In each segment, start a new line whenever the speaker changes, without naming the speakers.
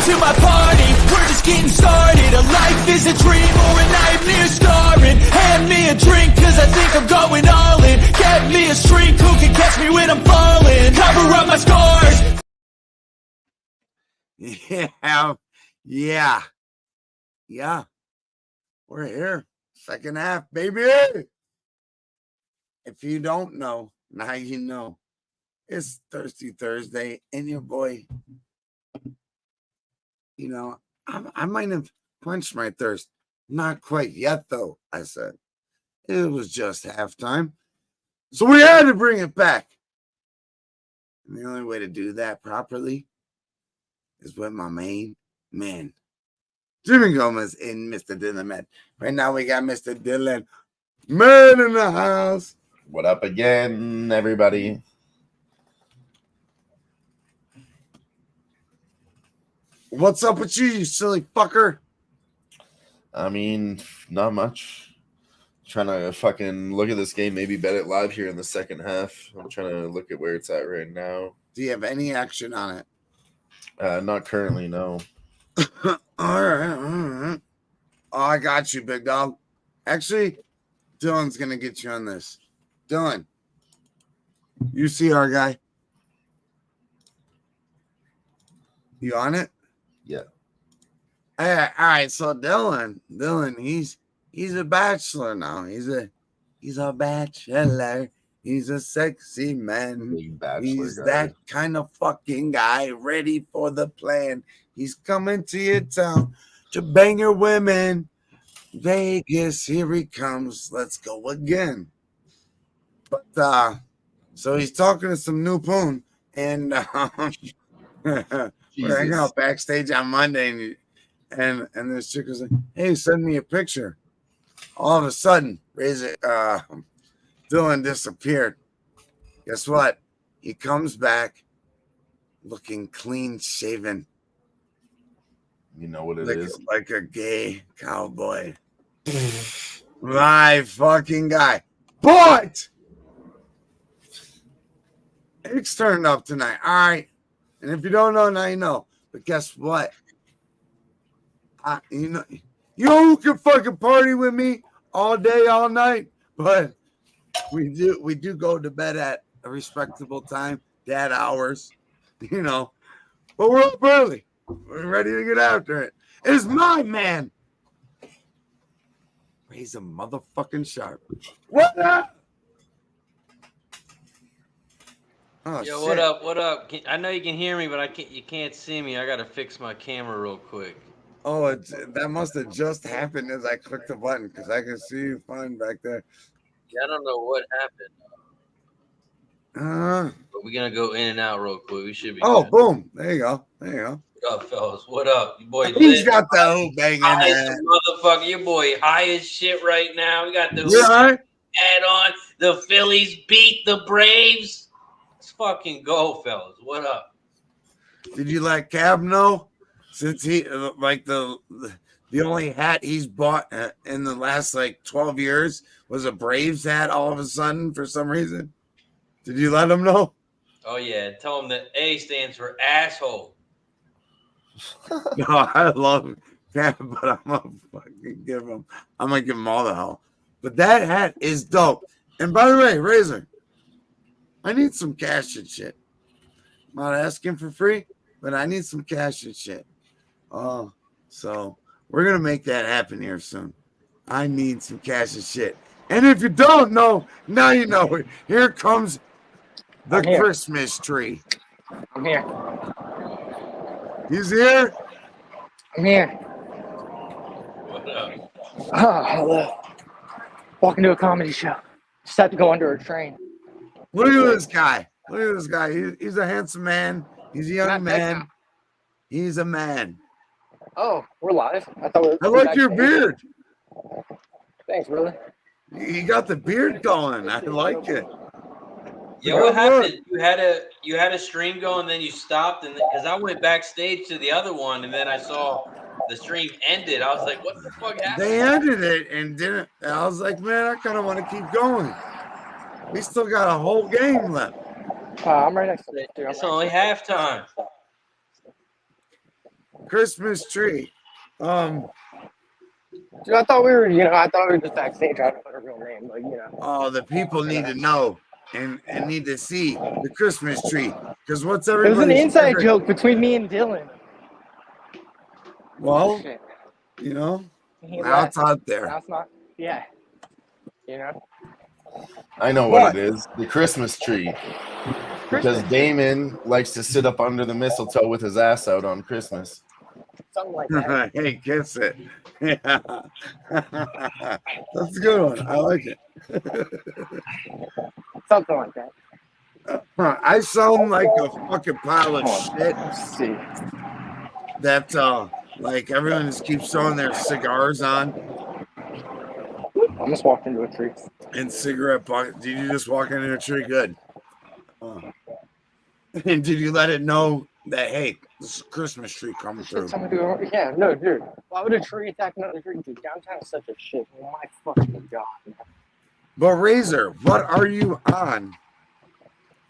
to my party, we're just getting started. A life is a dream or a nightmare scarring. Hand me a drink cause I think I'm going all in. Get me a shrink who can catch me when I'm falling. Cover up my scars.
Yeah. We're here. Second half, baby. If you don't know, now you know. It's Thirsty Thursday, and your boy, you know, I might have quenched my thirst. Not quite yet, though, I said. It was just halftime. So we had to bring it back. And the only way to do that properly is with my main man, Jimmy Gomez and Mr. Dylan Man. Right now we got Mr. Dylan Man in the house.
What up again, everybody?
What's up with you silly fucker?
I mean, not much. Trying to fucking look at this game, maybe bet it live here in the second half. I'm trying to look at where it's at right now.
Do you have any action on it?
Not currently, no.
All right. Oh, I got you, big dog. Actually, Dylan's going to get you on this. Dylan, you see our guy? You on it?
Yeah.
All right. So Dylan, he's a bachelor now. He's a bachelor. He's a sexy man. He's
guy.
that kind of fucking guy, ready for the plan. He's coming to your town to bang your women. Vegas, here he comes. Let's go again. But so he's talking to some new poon, and we're hanging out backstage on Monday, and this chick was like, "Hey, send me a picture." All of a sudden, Dylan disappeared. Guess what? He comes back looking clean shaven.
You know what it is?
Like a gay cowboy. My fucking guy. But it's turned up tonight. All right. And if you don't know, now you know. But guess what? You know who can fucking party with me all day, all night? But we do go to bed at a respectable time, dad hours, you know. But we're up early. We're ready to get after it. It's my man. He's a motherfucking sharp. What up?
Oh, yo, shit. What up? I know you can hear me, but you can't see me. I gotta fix my camera real quick.
Oh, that must have just happened as I clicked the button because I can see you fine back there.
Yeah, I don't know what happened. But we're gonna go in and out real quick. We should be.
Oh,
good.
Boom! There you go.
What up, fellas? What up, you boy?
He's got the Who-Bangin.
Motherfucker, your boy high as shit right now. We got the add on. The Phillies beat the Braves. Let's fucking go, fellas. What up?
Did you let Cab know? Since he the only hat he's bought in the last 12 years was a Braves hat all of a sudden for some reason. Did you let him know?
Oh yeah, tell him that A stands for asshole.
No, I love Cab, but I'm gonna give him all the hell. But that hat is dope. And by the way, Razor, I need some cash and shit. I'm not asking for free, but I need some cash and shit. So we're gonna make that happen here soon. I need some cash and shit. And if you don't know, now you know it. Here comes the Christmas tree.
I'm here.
He's here?
I'm here.
What up?
Oh, hello. Walking to a comedy show. Just had to go under a train.
Look at this guy. He's a handsome man. He's a young man. He's a man.
Oh, we're live. I
like your beard.
Thanks, brother.
You got the beard going. I like it.
Yeah, what happened? You had a stream going, then you stopped, and because I went backstage to the other one, and then I saw the stream ended. I was like, "What the fuck happened?"
They ended it and didn't. I was like, "Man, I kind of want to keep going. We still got a whole game left."
I'm right next to it.
It's only halftime.
Christmas tree.
Dude, I thought we were, I thought we were just backstage trying to put a real name,
Oh, the people need to know and need to see the Christmas tree. Because what's
It was an
everybody's
inside
favorite?
joke between me and Dylan.
Well,
Shit.
you know,
He
now
left.
it's out there.
Now it's not. Yeah.
I know what it is. The Christmas tree. Because
Christmas.
Damon likes to sit up under the mistletoe with his ass out on Christmas.
Something like that.
Hey, kiss it. Yeah. That's a good one. I like it.
Something like that.
I sound like a fucking pile of shit
Let's see.
that like everyone just keeps throwing their cigars on
Almost walked into a tree.
and cigarette bucket. Did you just walk into a tree? Good. And did you let it know that, hey, this is a Christmas tree coming through?
Yeah, no, dude. Why would a tree attack another tree? Dude, downtown is such a shit. Oh my fucking god.
But Razor, what are you on?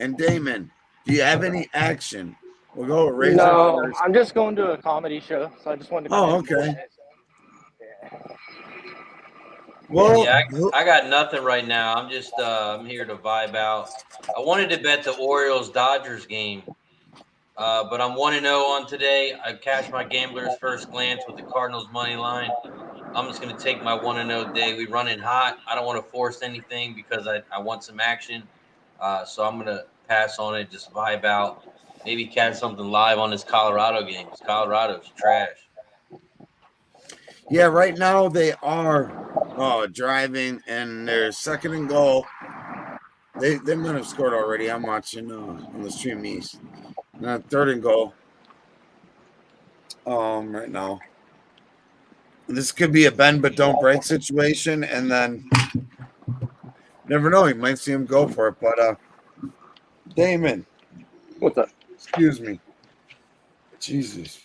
And Damon, do you have any action? We'll go with Razor
No,
first.
I'm just going to a comedy show, so I just wanted to.
Oh, okay. Well,
Yeah, I got nothing right now. I'm just I'm here to vibe out. I wanted to bet the Orioles Dodgers game, but I'm 1-0 on today. I cashed my gambler's first glance with the Cardinals money line. I'm just going to take my 1-0 day. We running hot. I don't want to force anything because I want some action. So I'm going to pass on it, just vibe out. Maybe catch something live on this Colorado game. Colorado's trash.
yeah, right now they are driving, and they're second and goal. They might have scored already. I'm watching on the stream East. Third and goal. Right now. This could be a bend but don't break situation, and then never know. You might see him go for it. But Damon,
What's up?
excuse me. Jesus.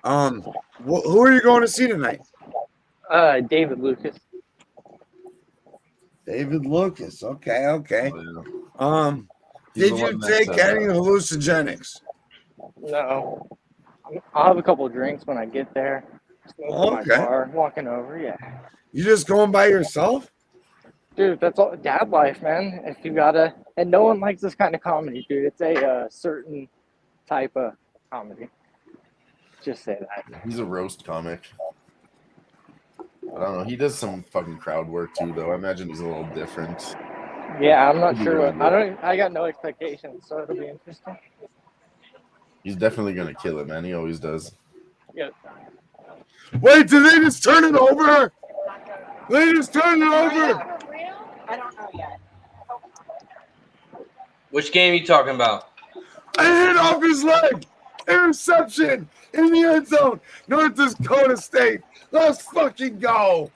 Who are you going to see tonight?
David Lucas.
David Lucas. Okay.
Oh, yeah. He's
Did
the
you
one that
take
said
any
that.
hallucinogenics?
No. I'll have a couple of drinks when I get there. Smoke in my car, walking over, yeah.
You just going by yourself?
Dude, that's all dad life, man. If you gotta, and no one likes this kind of comedy, dude. It's a certain type of comedy. Just say that.
He's a roast comic. I don't know. He does some fucking crowd work too, though. I imagine he's a little different.
Yeah, I'm not
It'll be
sure
really
what.
good.
I got no expectations, so it'll be interesting.
He's definitely gonna kill it, man. He always does.
Yeah.
Wait, did they just turn it over? They just turned it over.
I don't know yet.
Which game are you talking about?
I hit off his leg. Interception in the end zone. North Dakota State. Let's fucking go.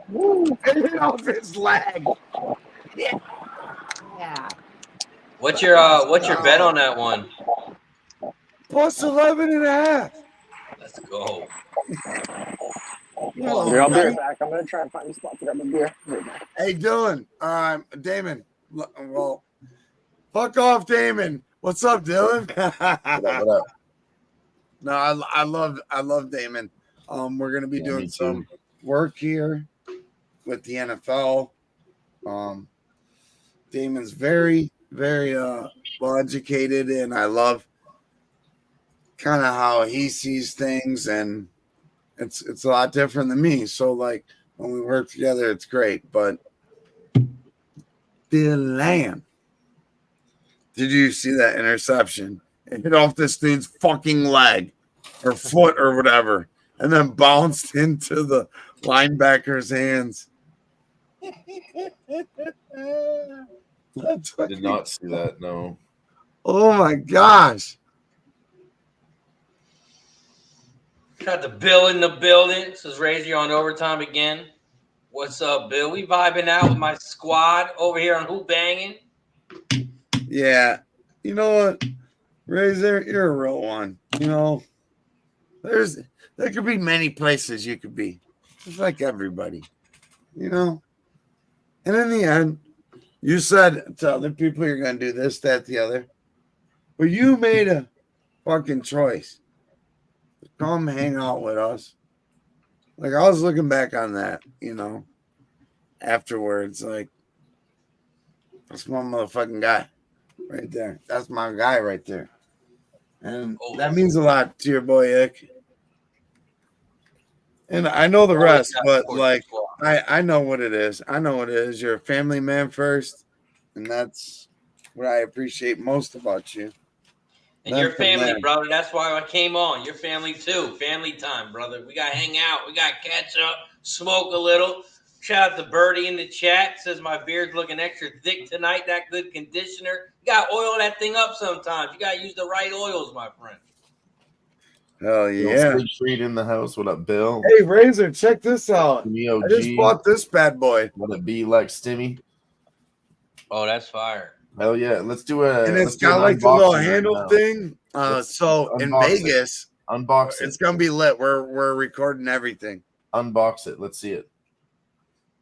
Woo. I hit off his leg.
Yeah.
What's your bet on that one?
Plus 11.5.
Let's go.
Oh,
Here, I'll be right back. I'm gonna try and find a spot to grab a beer.
hey, Dylan. Damon. Well, fuck off, Damon. What's up, Dylan?
What up?
No, I love Damon. We're gonna be doing
me
some
too.
work here with the NFL. Damon's very, very well educated, and I love kind of how he sees things, and it's a lot different than me. So like when we work together, it's great. But Dylan, did you see that interception? It hit off this dude's fucking leg or foot or whatever, and then bounced into the linebacker's hands.
I did not see that. No.
Oh my gosh.
Got the Bill in the building. This is Razor on overtime again. What's up, Bill? We vibing out with my squad over here on Who-Bangin.
Yeah. You know what, Razor, you're a real one. You know, there could be many places you could be. Just like everybody. You know? And in the end, you said to other people you're gonna do this, that, the other. But you made a fucking choice. Come hang out with us. Like, I was looking back on that, afterwards. Like, that's my motherfucking guy right there. That's my guy right there. And that means a lot to your boy, Ick. And I know the rest, but like, I know what it is. I know what it is. You're a family man first, and that's what I appreciate most about you.
And your family, brother. That's why I came on. Your family too. Family time, brother. We got to hang out. We got to catch up, smoke a little. Shout out to Birdie in the chat. Says my beard's looking extra thick tonight. That good conditioner. You got to oil that thing up sometimes. You got to use the right oils, my friend.
Hell yeah.
Big Street in the house. What up, Bill?
Hey, Razor, check this out. I just bought this bad boy.
What it be like, Stimmy?
Oh, that's fire.
Hell yeah. Let's do a.
And it's got like the little handle thing. So in Vegas,
unbox it.
It's going to be lit. We're recording everything.
Unbox it. Let's see it.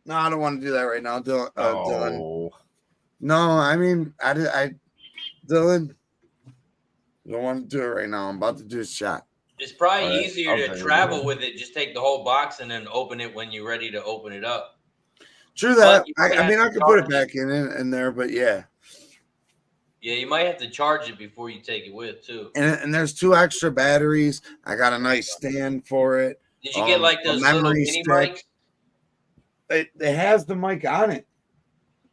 No, I don't want to do that right now, Dylan. No, I mean, Dylan, don't want to do it right now. I'm about to do a shot.
It's probably easier to travel with it. Just take the whole box and then open it when you're ready to open it up.
True that. I mean, I could put it back in there, but yeah.
Yeah, you might have to charge it before you take it with, too.
And there's 2 extra batteries. I got a nice stand for it.
Did you get like those little mini mics?
It has the mic on it.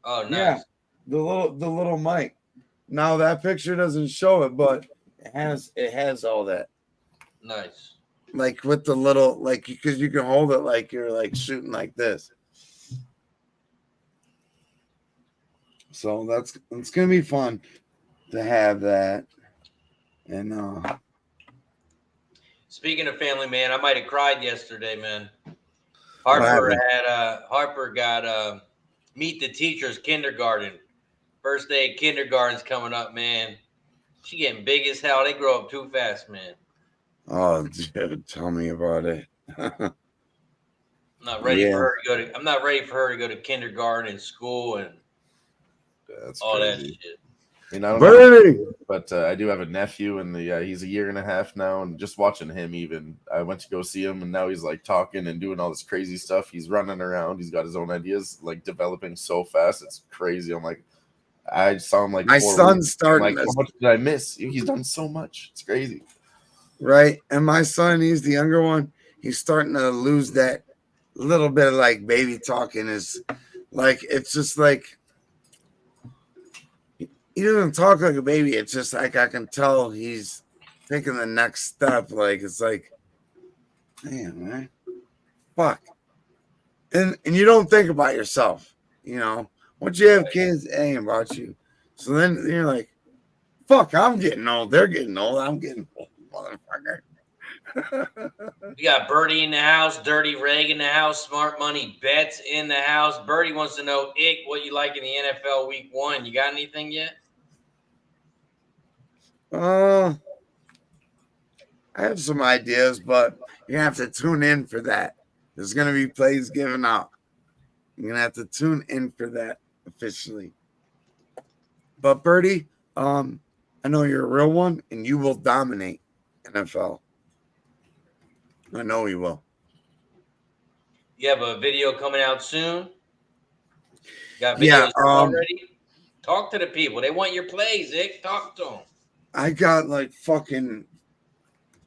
Oh, nice.
Yeah, the little mic. Now that picture doesn't show it, but it has all that.
Nice.
Like with the little, like, because you can hold it like you're like shooting like this. So it's gonna be fun to have that. And
speaking of family, man, I might have cried yesterday, man. Harper got meet the teachers kindergarten. First day of kindergarten's coming up, man. She getting big as hell. They grow up too fast, man.
Oh, dude, tell me about it.
I'm not ready for her to go to kindergarten and school and all that shit.
I mean, I don't know, but I do have a nephew, and he's a year and a half now. And just watching him, even I went to go see him, and now he's like talking and doing all this crazy stuff. He's running around. He's got his own ideas, like developing so fast. It's crazy. I'm like, I saw him like
my son's starting.
Like, how much did I miss? He's done so much. It's crazy,
right? And my son, he's the younger one. He's starting to lose that little bit of like baby talking. Is like it's just like. He doesn't talk like a baby. It's just like I can tell he's taking the next step. Like it's like, man, man, fuck. And you don't think about yourself, Once you have kids, it ain't about you. So then you're like, fuck, I'm getting old. They're getting old. I'm getting old, motherfucker.
We got Birdie in the house, Dirty Reg in the house, Smart Money Bets in the house. Birdie wants to know, Ick, what you like in the NFL Week 1. You got anything yet?
I have some ideas, but you're gonna have to tune in for that. There's gonna be plays given out. You're gonna have to tune in for that officially. But Birdie, I know you're a real one, and you will dominate NFL. I know you will.
You have a video coming out soon? Got videos already? Talk to the people. They want your plays, Ick. Talk to them.
I got like fucking,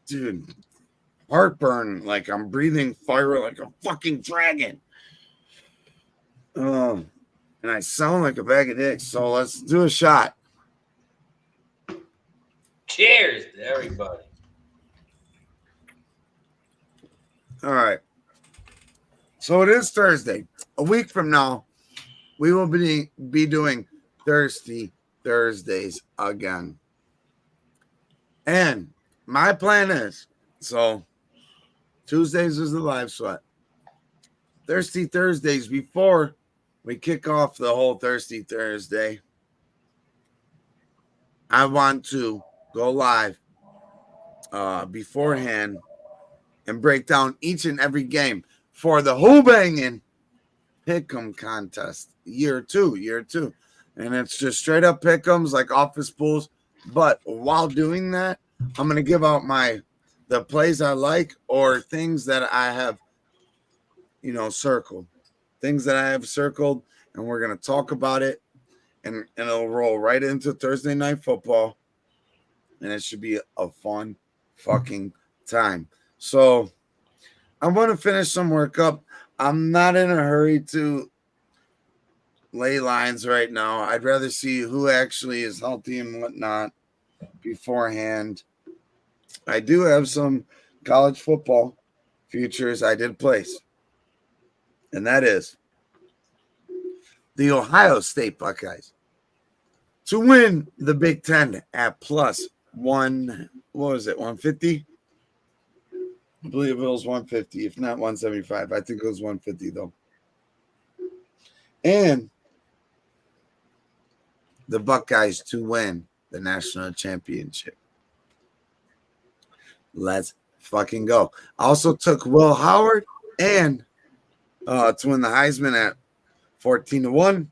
dude, heartburn. Like I'm breathing fire like a fucking dragon. And I sound like a bag of dicks. So let's do a shot.
Cheers to everybody.
All right. So it is Thursday. A week from now, we will be doing Thirsty Thursdays again. And my plan is, so Tuesdays is the live sweat. Thirsty Thursdays, before we kick off the whole Thirsty Thursday, I want to go live beforehand and break down each and every game for the Who-Bangin Pick'em contest, year two. And it's just straight up pick'ems like office pools. But while doing that, I'm gonna give out the plays I like or things that I have, circled. Things that I have circled, and we're gonna talk about it, and it'll roll right into Thursday night football, and it should be a fun fucking time. So I want to finish some work up. I'm not in a hurry to lay lines right now. I'd rather see who actually is healthy and whatnot beforehand. I do have some college football futures I did place, and that is the Ohio State Buckeyes to win the Big Ten at plus one. What was it? 150. I believe it was 150, if not 175. I think it was 150 though. And the Buckeyes to win the national championship. Let's fucking go. I also took Will Howard and to win the Heisman at 14-1.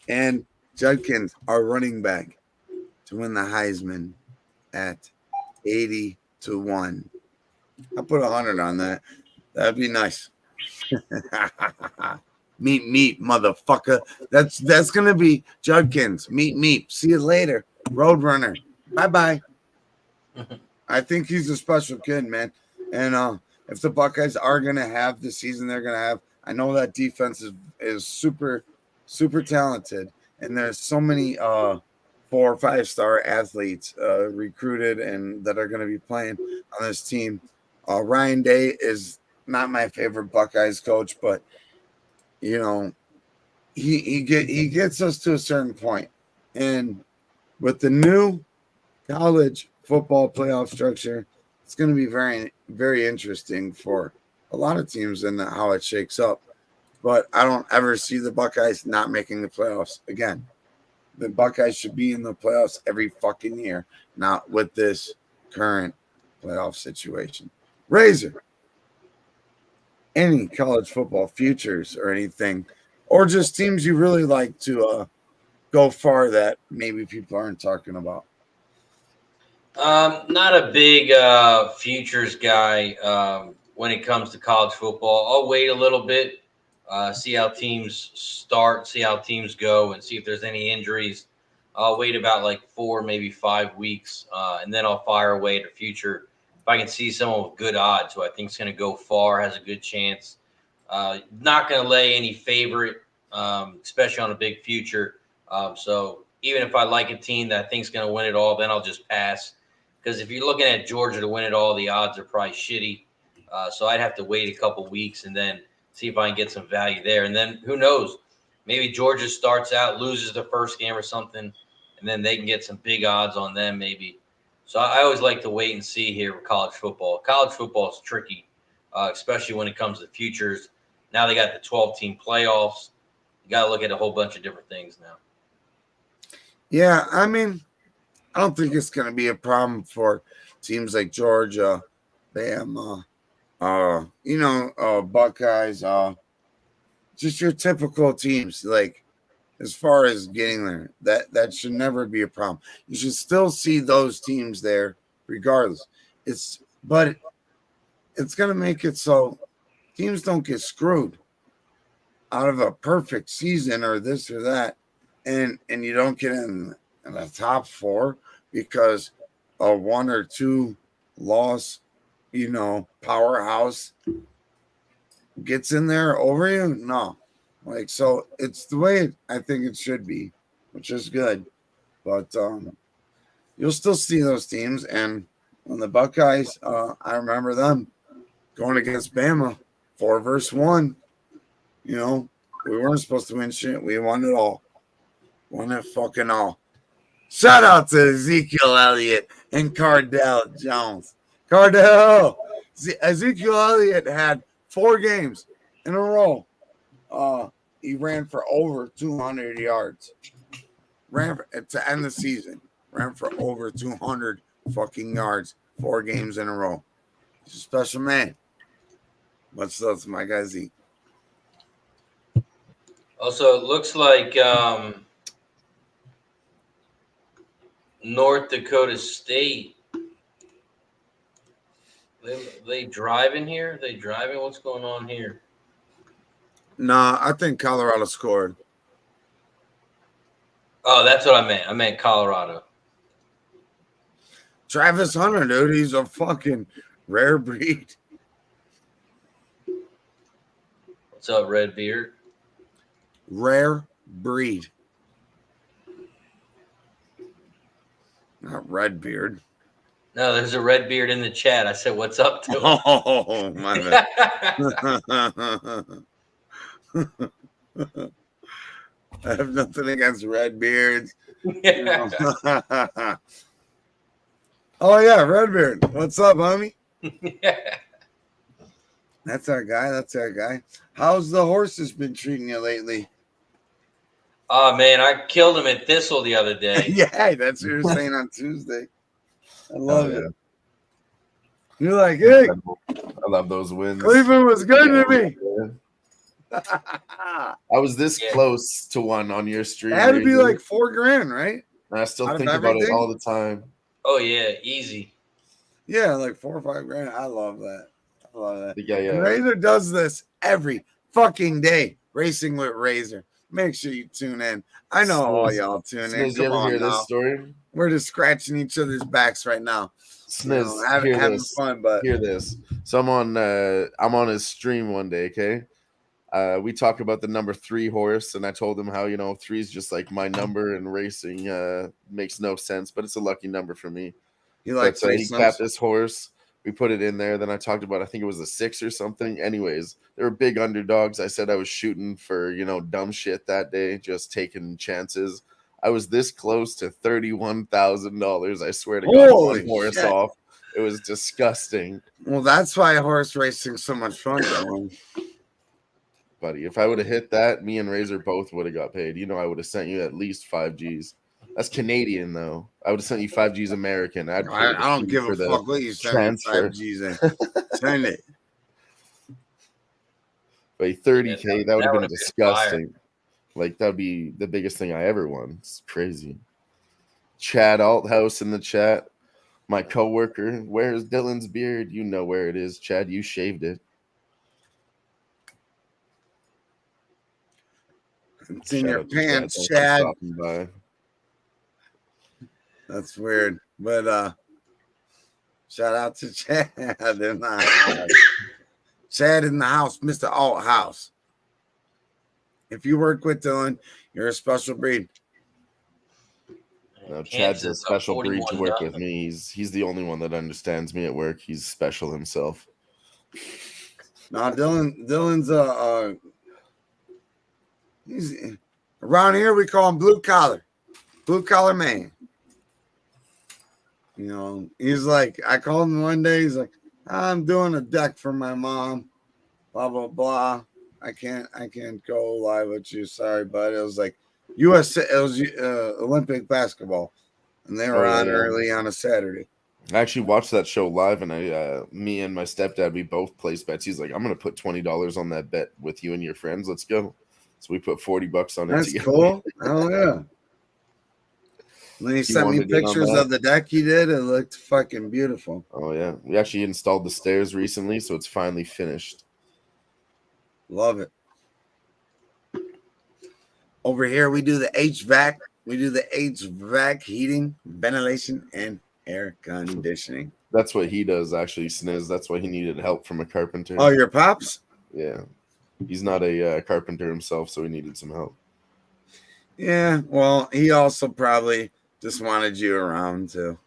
And Judkins, our running back, to win the Heisman at 80-1. I'll put 100 on that. That'd be nice. Meet, motherfucker. That's gonna be Judkins. Meet. See you later, Roadrunner. Bye. I think he's a special kid, man. And if the Buckeyes are gonna have the season they're gonna have, I know that defense is super, super talented, and there's so many 4 or 5 star athletes recruited and that are gonna be playing on this team. Ryan Day is not my favorite Buckeyes coach, but he gets us to a certain point. And with the new college football playoff structure, it's going to be very, very interesting for a lot of teams and how it shakes up. But I don't ever see the Buckeyes not making the playoffs again. The Buckeyes should be in the playoffs every fucking year, not with this current playoff situation. Razor, any college football futures or anything, or just teams you really like to go far that maybe people aren't talking about?
Not a big futures guy when it comes to college football. I'll wait a little bit, see how teams start, see how teams go, and see if there's any injuries. I'll wait about like 4, maybe 5 weeks, and then I'll fire away at a future. If I can see someone with good odds who I think is going to go far, has a good chance. Not going to lay any favorite, especially on a big future. So even if I like a team that I think is going to win it all, then I'll just pass. Because if you're looking at Georgia to win it all, the odds are probably shitty. So I'd have to wait a couple weeks and then see if I can get some value there. And then who knows? Maybe Georgia starts out, loses the first game or something, and then they can get some big odds on them maybe. So I always like to wait and see here with college football. College football is tricky, especially when it comes to futures. Now they got the 12-team playoffs. You got to look at a whole bunch of different things now.
Yeah, I mean, I don't think it's going to be a problem for teams like Georgia, Bama, Buckeyes, just your typical teams. Like, as far as getting there, that should never be a problem. You should still see those teams there, regardless. But it's going to make it so teams don't get screwed out of a perfect season or this or that, and you don't get in the top 4 because a 1 or 2 loss, powerhouse gets in there over you. No, so it's the way I think it should be, which is good. But you'll still see those teams, and when the Buckeyes, I remember them going against Bama 4-1. We weren't supposed to win shit. We won it all. Won it fucking all. Shout out to Ezekiel Elliott and Cardell Jones. Ezekiel Elliott had 4 games in a row. He ran for over 200 yards. To end the season. Ran for over 200 fucking yards. 4 games in a row. He's a special man. Much love to my guy Zeke.
Also, it looks like North Dakota State. They driving here? They driving? What's going on here?
Nah, I think Colorado scored.
Oh, that's what I meant. I meant Colorado.
Travis Hunter, dude, he's a fucking rare breed.
What's up, Redbeard?
Rare breed. Not Redbeard.
No, there's a Redbeard in the chat. I said, "What's up to him?"
Oh, my bad. I have nothing against Redbeards. You know. Oh, yeah, Redbeard. What's up, homie? That's our guy. That's our guy. How's the horses been treating you lately?
Oh man, I killed him at Thistle the other day.
Yeah, that's what you were saying on Tuesday. I love it.
Yeah.
You're like, hey,
I love those wins.
Cleveland was good to me.
I was this close to one on your stream.
It had to be like $4,000, right?
And I still
out of
think about it
everything?
all the time.
Oh yeah, easy.
Yeah, like $4 or $5,000. I love that. I love that.
Yeah, yeah.
And Razor does this every fucking day. Racing with Razor. Make sure you tune in. I know all y'all tune in.
Sniz, you
Come
ever
on
hear
now.
this story?
We're just scratching each other's backs right now.
Sniz,
You know,
hear
having
this.
fun, but
Hear this. So I'm on his stream one day, okay? We talk about the number 3 horse, and I told him how, 3 is just like my number, and racing makes no sense, but it's a lucky number for me.
you like
He capped this horse. We put it in there. Then I talked about, I think it was a 6 or something. Anyways, they were big underdogs. I said I was shooting for, dumb shit that day, just taking chances. I was this close to $31,000. I swear to God,
Holy
one horse
shit.
off. It was disgusting.
Well, that's why horse racing's so much fun, though.
Buddy, if I would have hit that, me and Razor both would have got paid. I would have sent you at least 5 G's. That's Canadian, though. I would have sent you 5 G's American. I
don't give a fuck what you send me
transfer.
5 G's in. Send it.
But 30K,
Yeah,
that would have been
would've
disgusting. Like, that would be the biggest thing I ever won. It's crazy. Chad Althouse in the chat. My coworker. Where's Dylan's beard? You know where it is, Chad. You shaved it.
It's in
Shout
your
out to Chad.
pants,
Thanks for
Chad.
stopping by.
That's weird. But shout out to Chad in the house. Chad in the house, Mr. Alt House. If you work with Dylan, you're a special breed.
No, Chad's a
Kansas up
special breed to work
41-0.
with me. He's the only one that understands me at work. He's special himself.
Now Dylan's he's around here we call him blue collar man. He's like, I called him one day. He's like, I'm doing a deck for my mom. Blah blah blah. I can't go live with you. Sorry, bud. It was like Olympic basketball, and they were on early on a Saturday.
I actually watched that show live, and me and my stepdad, we both placed bets. He's like, I'm gonna put $20 on that bet with you and your friends. Let's go. So we put $40 on it.
That's
together.
cool. Oh yeah. And then he sent me
wanted in on
pictures
that?
of the deck he did. It looked fucking beautiful.
Oh yeah, we actually installed the stairs recently, so it's finally finished.
Love it. Over here, we do the HVAC. We do the HVAC, heating, ventilation, and air conditioning.
That's what he does, actually, Sniz. That's why he needed help from a carpenter.
Oh, your pops?
Yeah. He's not a carpenter himself, so he needed some help.
Yeah, well, he also probably just wanted you around too.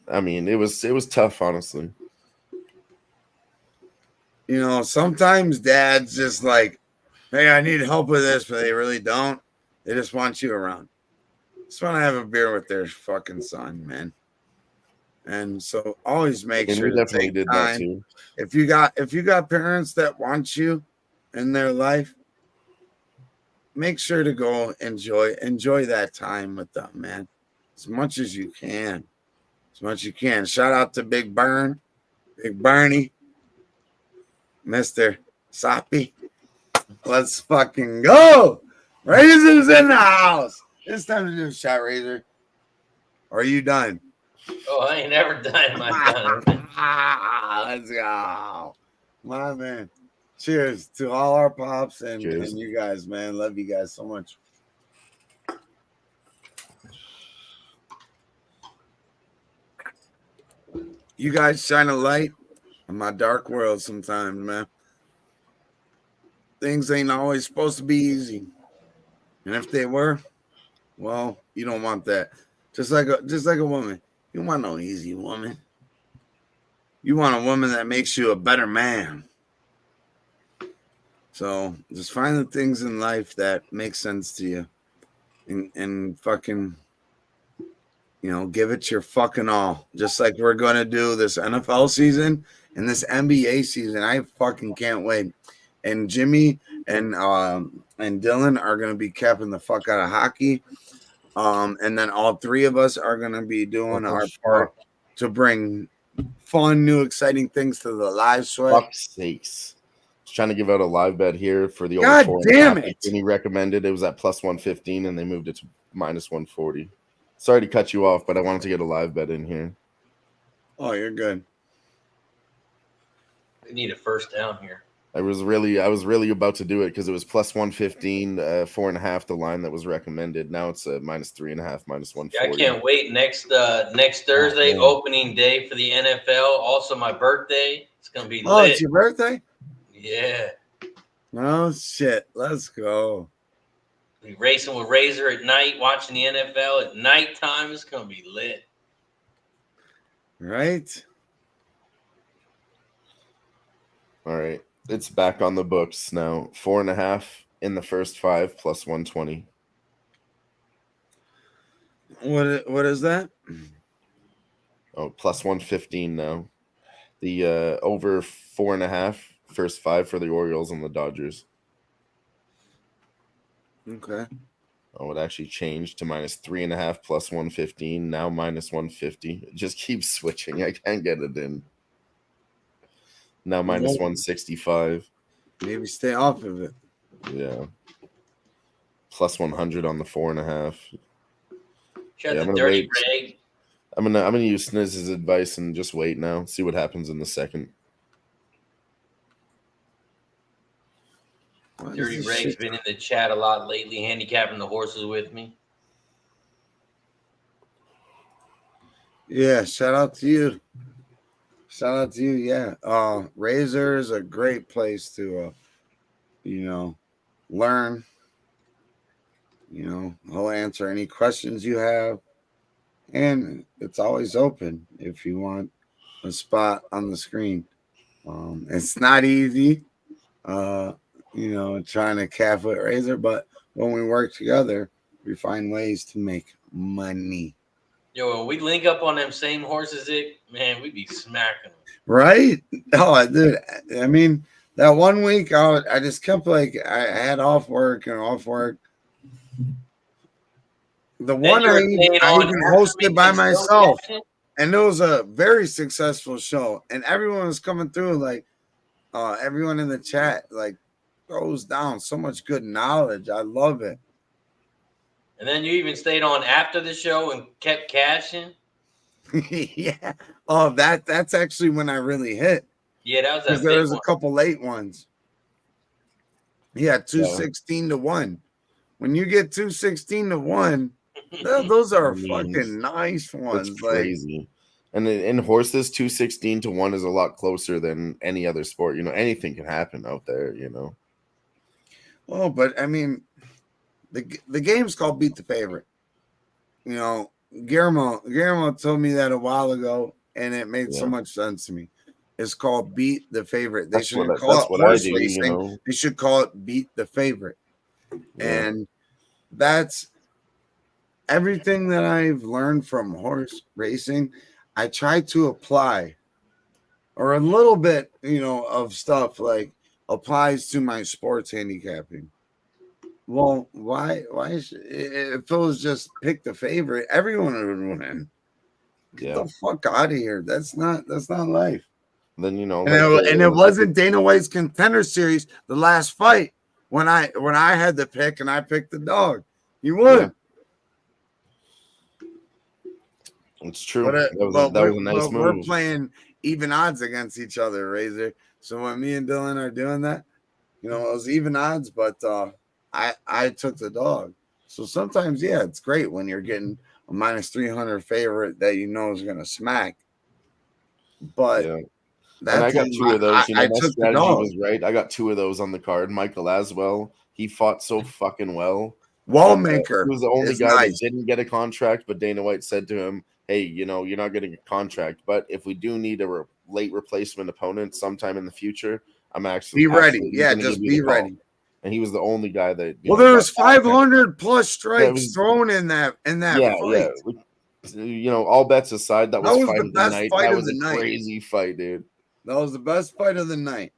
I mean, it was tough, honestly.
Sometimes dads just like, hey, I need help with this, but they really don't. They just want you around. Just want to have a beer with their fucking son, man. And so always make
And
sure
we
to
definitely
take
did
time.
that too.
If you got parents that want you in their life, make sure to go enjoy that time with them, man. As much as you can. As much as you can. Shout out to Big Bernie, Mr. Soppy. Let's fucking go. Razor's in the house. It's time to do a shot, Razor. Or are you done?
Oh, I ain't never done my done.
Let's go. My man. Cheers to all our pops and
Cheers.
you guys, man. Love you guys so much. You guys shine a light in my dark world sometimes, man. Things ain't always supposed to be easy. And if they were, well, you don't want that. Just like a woman. You want no easy woman. You want a woman that makes you a better man. So just find the things in life that make sense to you. And fucking, give it your fucking all. Just like we're gonna do this NFL season and this NBA season. I fucking can't wait. And Jimmy and Dylan are gonna be capping the fuck out of hockey. And then all three of us are gonna be doing our part to bring fun, new, exciting things to the live sweat.
Fuck's sakes. I was trying to give out a live bet here for the
God
over 4.5
damn
that
it.
Jimmy recommended. It was at plus 115 and they moved it to minus 140. Sorry to cut you off, but I wanted to get a live bet in here.
Oh, you're good.
We need a first down here.
I was really about to do it because it was plus 115, 4.5 the line that was recommended. Now it's minus 3.5, minus 140.
Yeah, I can't wait. Next Thursday, opening day for the NFL. Also my birthday. It's gonna be lit.
Oh, it's your birthday?
Yeah.
Oh shit. Let's go.
Be racing with Razor at night, watching the NFL at nighttime. It's gonna be lit.
Right?
All right. It's back on the books now. 4.5 in the first 5 plus 120.
What is that?
Oh, plus 115 now. The over 4.5 first 5 for the Orioles and the Dodgers.
Okay.
Oh, it actually changed to minus 3.5 plus 115. Now minus 150. It just keeps switching. I can't get it in. Now minus 165.
Maybe stay off of it.
Yeah. Plus 100 on the 4.5.
Shut
Yeah,
the dirty rag.
I'm gonna use Snizz's advice and just wait now. See what happens in the second.
Dirty Rag's been in the chat a lot lately, handicapping the horses with me.
Yeah, shout out to you. Shout out to you. Yeah. Razor is a great place to learn. He'll answer any questions you have. And it's always open if you want a spot on the screen. It's not easy, trying to calf with Razor, but when we work together, we find ways to make money.
Yo, when we link up on them same horses, man, we be smacking them.
Right? Oh, dude. I mean, that one week, I just kept I had off work. The one I even hosted by myself, and it was a very successful show, and everyone was coming through. Everyone in the chat throws down so much good knowledge. I love it.
And then you even stayed on after the show and kept cashing.
Yeah. Oh, that's actually when I really hit.
Yeah, that was
because there was a couple late ones. Yeah, 216 to 1. When you get 216 to 1, those are fucking nice ones.
That's crazy. And in horses, 216 to 1 is a lot closer than any other sport. Anything can happen out there.
Oh, but I mean, the game's called Beat the Favorite. Guillermo told me that a while ago, and it made so much sense to me. It's called Beat the Favorite. They shouldn't call it horse racing. They should call it Beat the Favorite. Yeah. And that's everything that I've learned from horse racing. I try to apply, or a little bit, of stuff applies to my sports handicapping. Well, why if it was just pick the favorite, everyone would win. Get the fuck out of here. That's not life.
Then
and it wasn't Dana White's Contender Series, the last fight, when I had the pick and I picked the dog. He won.
It's true.
But,
That was a nice
we're
move.
playing even odds against each other, Razor. So when me and Dylan are doing that, it was even odds, but I took the dog. So sometimes, yeah, it's great when you're getting a minus 300 favorite that is going to smack. But
Yeah. And I
that's
got two of those.
I
My
took the
strategy
dog.
was right. I got two of those on the card. Michael Aswell, he fought so fucking well.
Wallmaker
He was the only
is
guy
nice.
that didn't get a contract, but Dana White said to him, hey, you're not getting a contract, but if we do need a late replacement opponent sometime in the future, I'm actually
Be ready.
absolutely
Yeah,
gonna
just
give you
be
the call.
ready.
And he was the only guy that
There was
got that.
500 plus strikes thrown in that fight.
Yeah. All bets aside, that was
was
fight
the
of the
best
night.
fight
That
of
was
the
a
night.
crazy fight, dude.
That was the best fight of the night,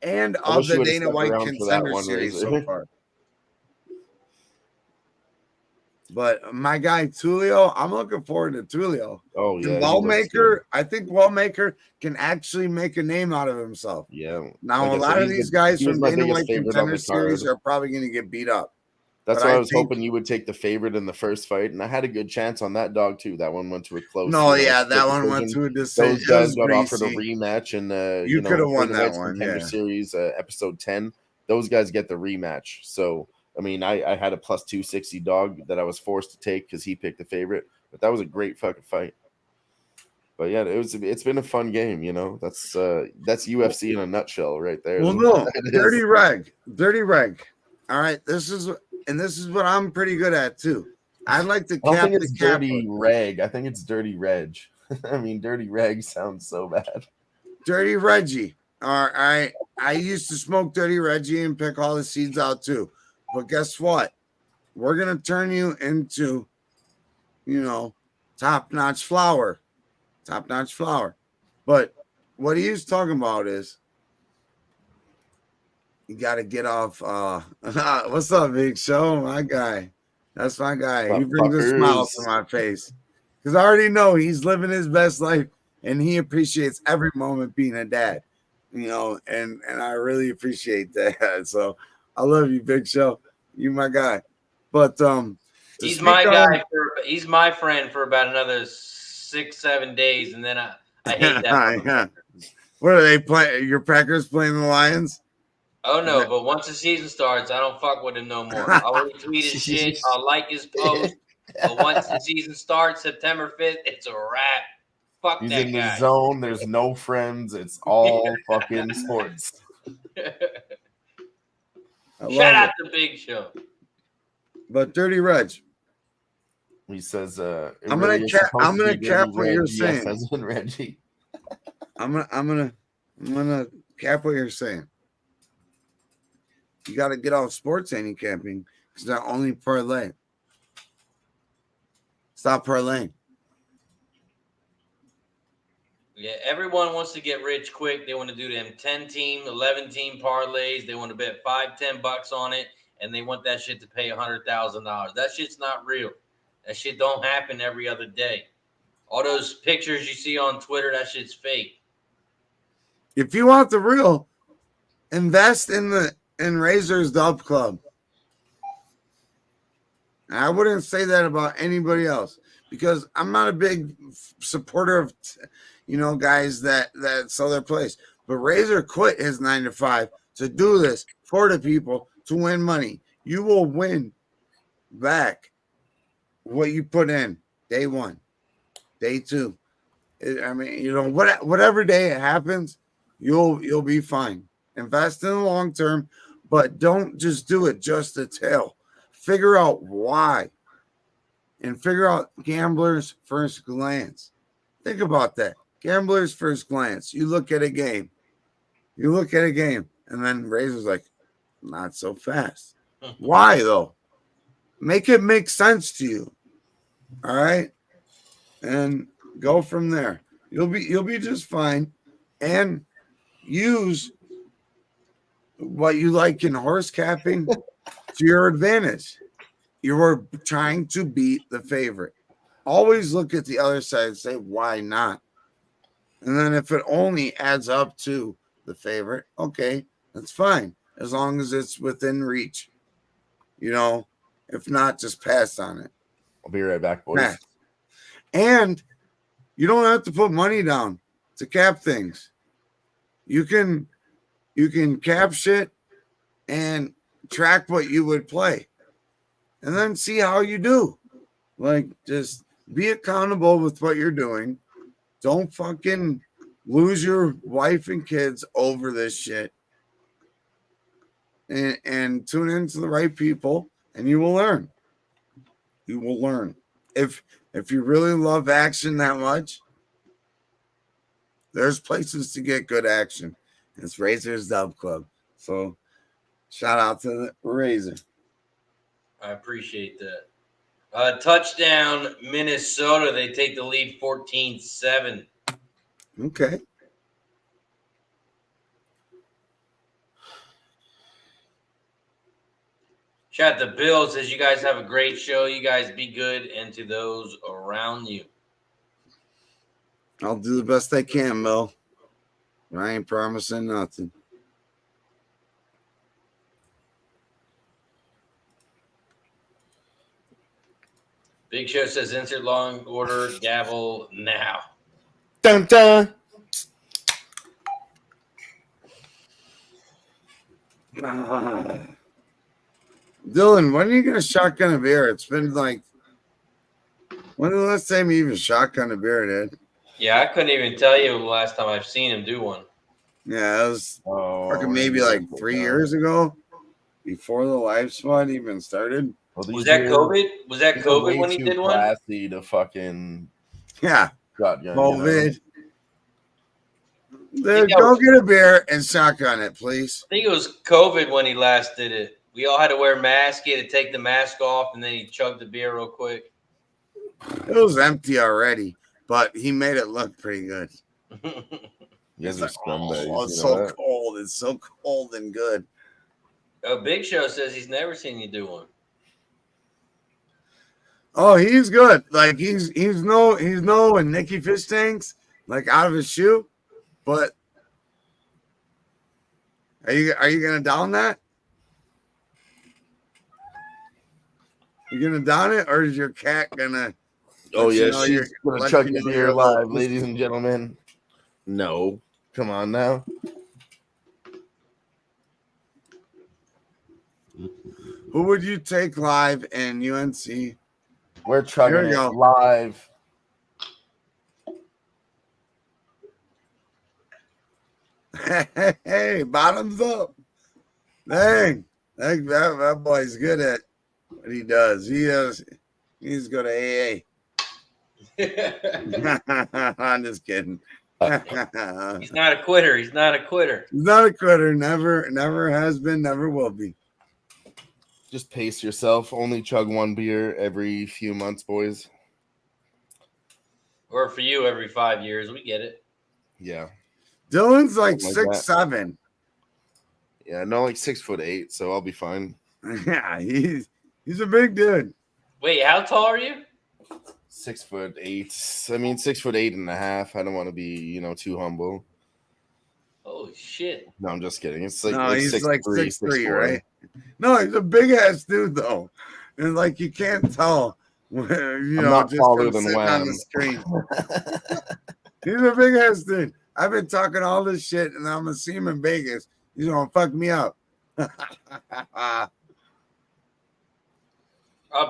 and
I
of
wish you
the
would have
Dana
stuck
White
around for that
Contender
one,
Series
Razor.
so far. But my guy Tulio, I'm looking forward to Tulio.
Oh yeah,
And Wallmaker, I think Wallmaker can actually make a name out of himself.
Yeah.
Now
Like I
a
said,
lot of these guys
he was
from
my
Dana
biggest
White
favorite on
Contender
the card.
Series are probably going to get beat up.
That's
But
why I
I
was
think-
hoping you would take the favorite in the first fight, and I had a good chance on that dog too. That one went to a close.
No, yeah,
split
that one went
decision.
to a decision.
Those guys got
greasy.
offered a rematch, and
You could have won
Dana
that
White's
one,
Contender
yeah.
Series, episode 10. Those guys get the rematch. So I mean, I had a plus 260 dog that I was forced to take because he picked the favorite, but that was a great fucking fight. But yeah, it's been a fun game, That's UFC in a nutshell, right there.
Well, no, dirty reg. All right, this is what I'm pretty good at too. I'd like to
I don't
cap
think
the
it's
cap.
dirty reg. I think it's dirty reg. I mean, dirty reg sounds so bad.
Dirty Reggie. All right, I used to smoke Dirty Reggie and pick all the seeds out too. But guess what? We're gonna turn you into, top-notch flower. Top-notch flower. But what he was talking about is you got to get off. What's up, Big Show? My guy. That's my guy. He brings a smile to my face because I already know he's living his best life and he appreciates every moment being a dad, and I really appreciate that. So I love you, Big Show. You my guy. But
he's my guy. He's my friend for about another 6-7 days, and then I hate that.
Yeah. What are they playing? Your Packers playing the Lions?
Oh no! But once the season starts, I don't fuck with him no more. I'll retweet his shit. I'll like his post. But once the season starts, September 5th, it's a wrap. Fuck
He's
that
in
guy.
the zone. There's no friends. It's all fucking sports.
Shout out to Big Show.
But Dirty Reg.
He says,
I'm gonna cap what you're saying.
Yes, as in Reggie.
I'm gonna cap what you're saying. You got to get off sports handicapping because they're only parlay. Stop parlaying.
Yeah, everyone wants to get rich quick. They want to do them 10-team, 11-team parlays. They want to bet $5-10 on it, and they want that shit to pay $100,000. That shit's not real. That shit don't happen every other day. All those pictures you see on Twitter, that shit's fake.
If you want the real, invest in Razor's Dub Club. I wouldn't say that about anybody else because I'm not a big supporter of, guys that sell their place. But Razor quit his 9-to-5 to do this for the people to win money. You will win back what you put in day one, day two. Whatever day it happens, you'll be fine. Invest in the long term, but don't just do it just to tell. Figure out why. And figure out gambler's first glance. Think about that. Gambler's first glance. You look at a game. And then Razor's like, not so fast. Why though? Make it make sense to you. All right? And go from there. You'll be just fine. And use what you like in horse capping to your advantage. You're trying to beat the favorite. Always look at the other side and say, why not? And then if it only adds up to the favorite, okay, that's fine. As long as it's within reach. If not, just pass on it.
I'll be right back, boys.
Pass. And You don't have to put money down to cap things. You can cap shit and track what you would play and then see how you do. Like, just be accountable with what you're doing. Don't fucking lose your wife and kids over this shit. And tune into the right people, and you will learn. You will learn. If you really love action that much, there's places to get good action. It's Razor's Dub Club. So shout out to the Razor.
I appreciate that. Touchdown, Minnesota. They take the lead 14-7.
Okay.
Chat the Bill says you guys have a great show. You guys be good, and to those around you.
I'll do the best I can, Mel. I ain't promising nothing.
Big Show says insert long order gavel now.
Dun dun.
Dylan, when are you gonna shotgun a beer? It's been like, when was the last time you even shotgun a beer, dude?
Yeah, I couldn't even tell you the last time I've seen him do one.
Yeah, it was maybe like 3 years ago, before the live spot even started.
Well,
Was that COVID? Was that COVID when he did one?
Classy to fucking
Yeah,
shotgun.
COVID. Dude, go get a beer and shotgun it, please.
I think it was COVID when he last did it. We all had to wear masks. He had to take the mask off, and then he chugged the beer real quick.
It was empty already, but he made it look pretty good.
You guys are scumbags.
Oh, it's so cold. It's so cold and good.
Big Show says he's never seen you do one.
Oh, he's good. Like he's no and Nicky Fish tanks like out of his shoe. But are you gonna down that? You gonna down it, or is your cat gonna?
Oh yeah,
she's
she's gonna chug the beer live, ladies and gentlemen. No, come on now.
Who would you take live in UNC?
We're chugging it live.
Hey, bottoms up. Dang, that boy's good at what he does. He's good at AA. I'm just kidding.
He's not a quitter. He's not a quitter.
He's not a quitter. Never has been, never will be.
Just pace yourself. Only chug one beer every few months, boys.
Or for you, every 5 years. We get it.
Yeah.
Dylan's like 6'7".
Yeah, no, like 6'8", so I'll be fine.
Yeah, he's a big dude.
Wait, how tall are you?
6'8". I mean, 6'8.5". I don't want to be, too humble.
Holy shit!
No, I'm just kidding. It's like
no, he's
6'3",
like 6'3",
6'4".
right? No, he's a big ass dude though, and like you can't tell. I'm
not
just
taller than
on the screen. He's a big ass dude. I've been talking all this shit, and I'm gonna see him in Vegas. He's gonna fuck me up.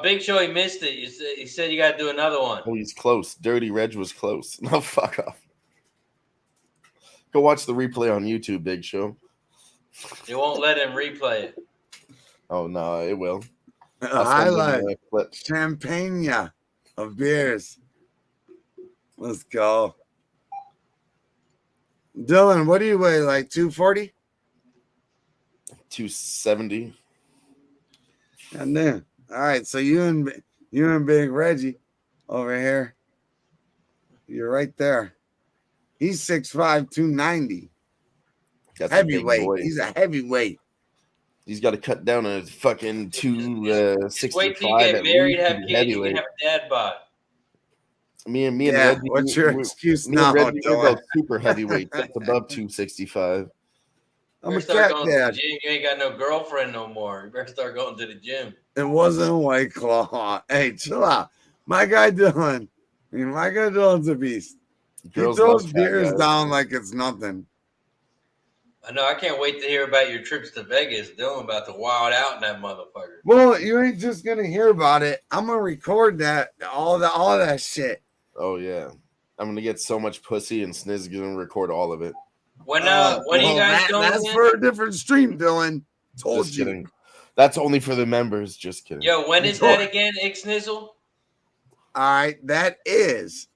Big Show, he missed it. He said you got to do another one.
Oh, he's close. Dirty Reg was close. No, fuck off. Go watch the replay on YouTube, Big Show.
They won't let him replay it.
Oh, no, it will.
Highlight champagne of beers. Let's go. Dylan, what do you weigh? Like 240?
270.
And then, all right. So you and Big Reggie over here. You're right there. He's 6'5", 290.
That's
heavyweight. He's a heavyweight.
He's got to cut down a fucking 265.
Wait till you get married, have kids, you can have a dad bod.
Me and
yeah,
Reggie,
what's your excuse now?
We're both super heavyweight. That's above 265.
I'm a cat dad.
You ain't got no girlfriend no more. You better start going to the gym.
It wasn't a White Claw. Hey, chill out. My guy Dylan's a beast. He
Girls
throws
love
beers
Cat Guys.
down like it's nothing.
I know. I can't wait to hear about your trips to Vegas. Dylan about to wild out in that motherfucker.
Well, you ain't just gonna hear about it. I'm gonna record that all that shit.
Oh yeah, I'm gonna get so much pussy, and Sniz is gonna record all of it.
When are you guys going
that's
again?
for a different stream, Dylan. Told
Just
you.
kidding. That's only for the members. Just kidding.
Yo, when is that again, Ixnizzle?
All right, that is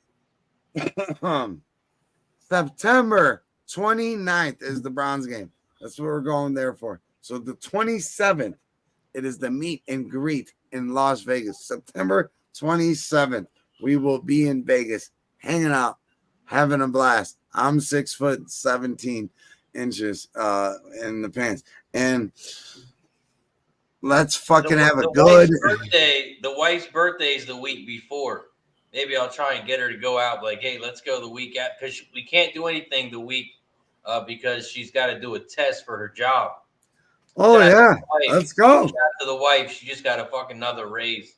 September 29th is the bronze game. That's what we're going there for. So the 27th, it is the meet and greet in Las Vegas. September 27th, we will be in Vegas, hanging out, having a blast. I'm 6'17" in the pants, and let's fucking have a good.
The wife's birthday is the week before. Maybe I'll try and get her to go out. Like, hey, let's go the week after, because we can't do anything the week because she's got to do a test for her job.
Oh yeah, let's go.
Shout out to the wife. She just got a fucking another raise.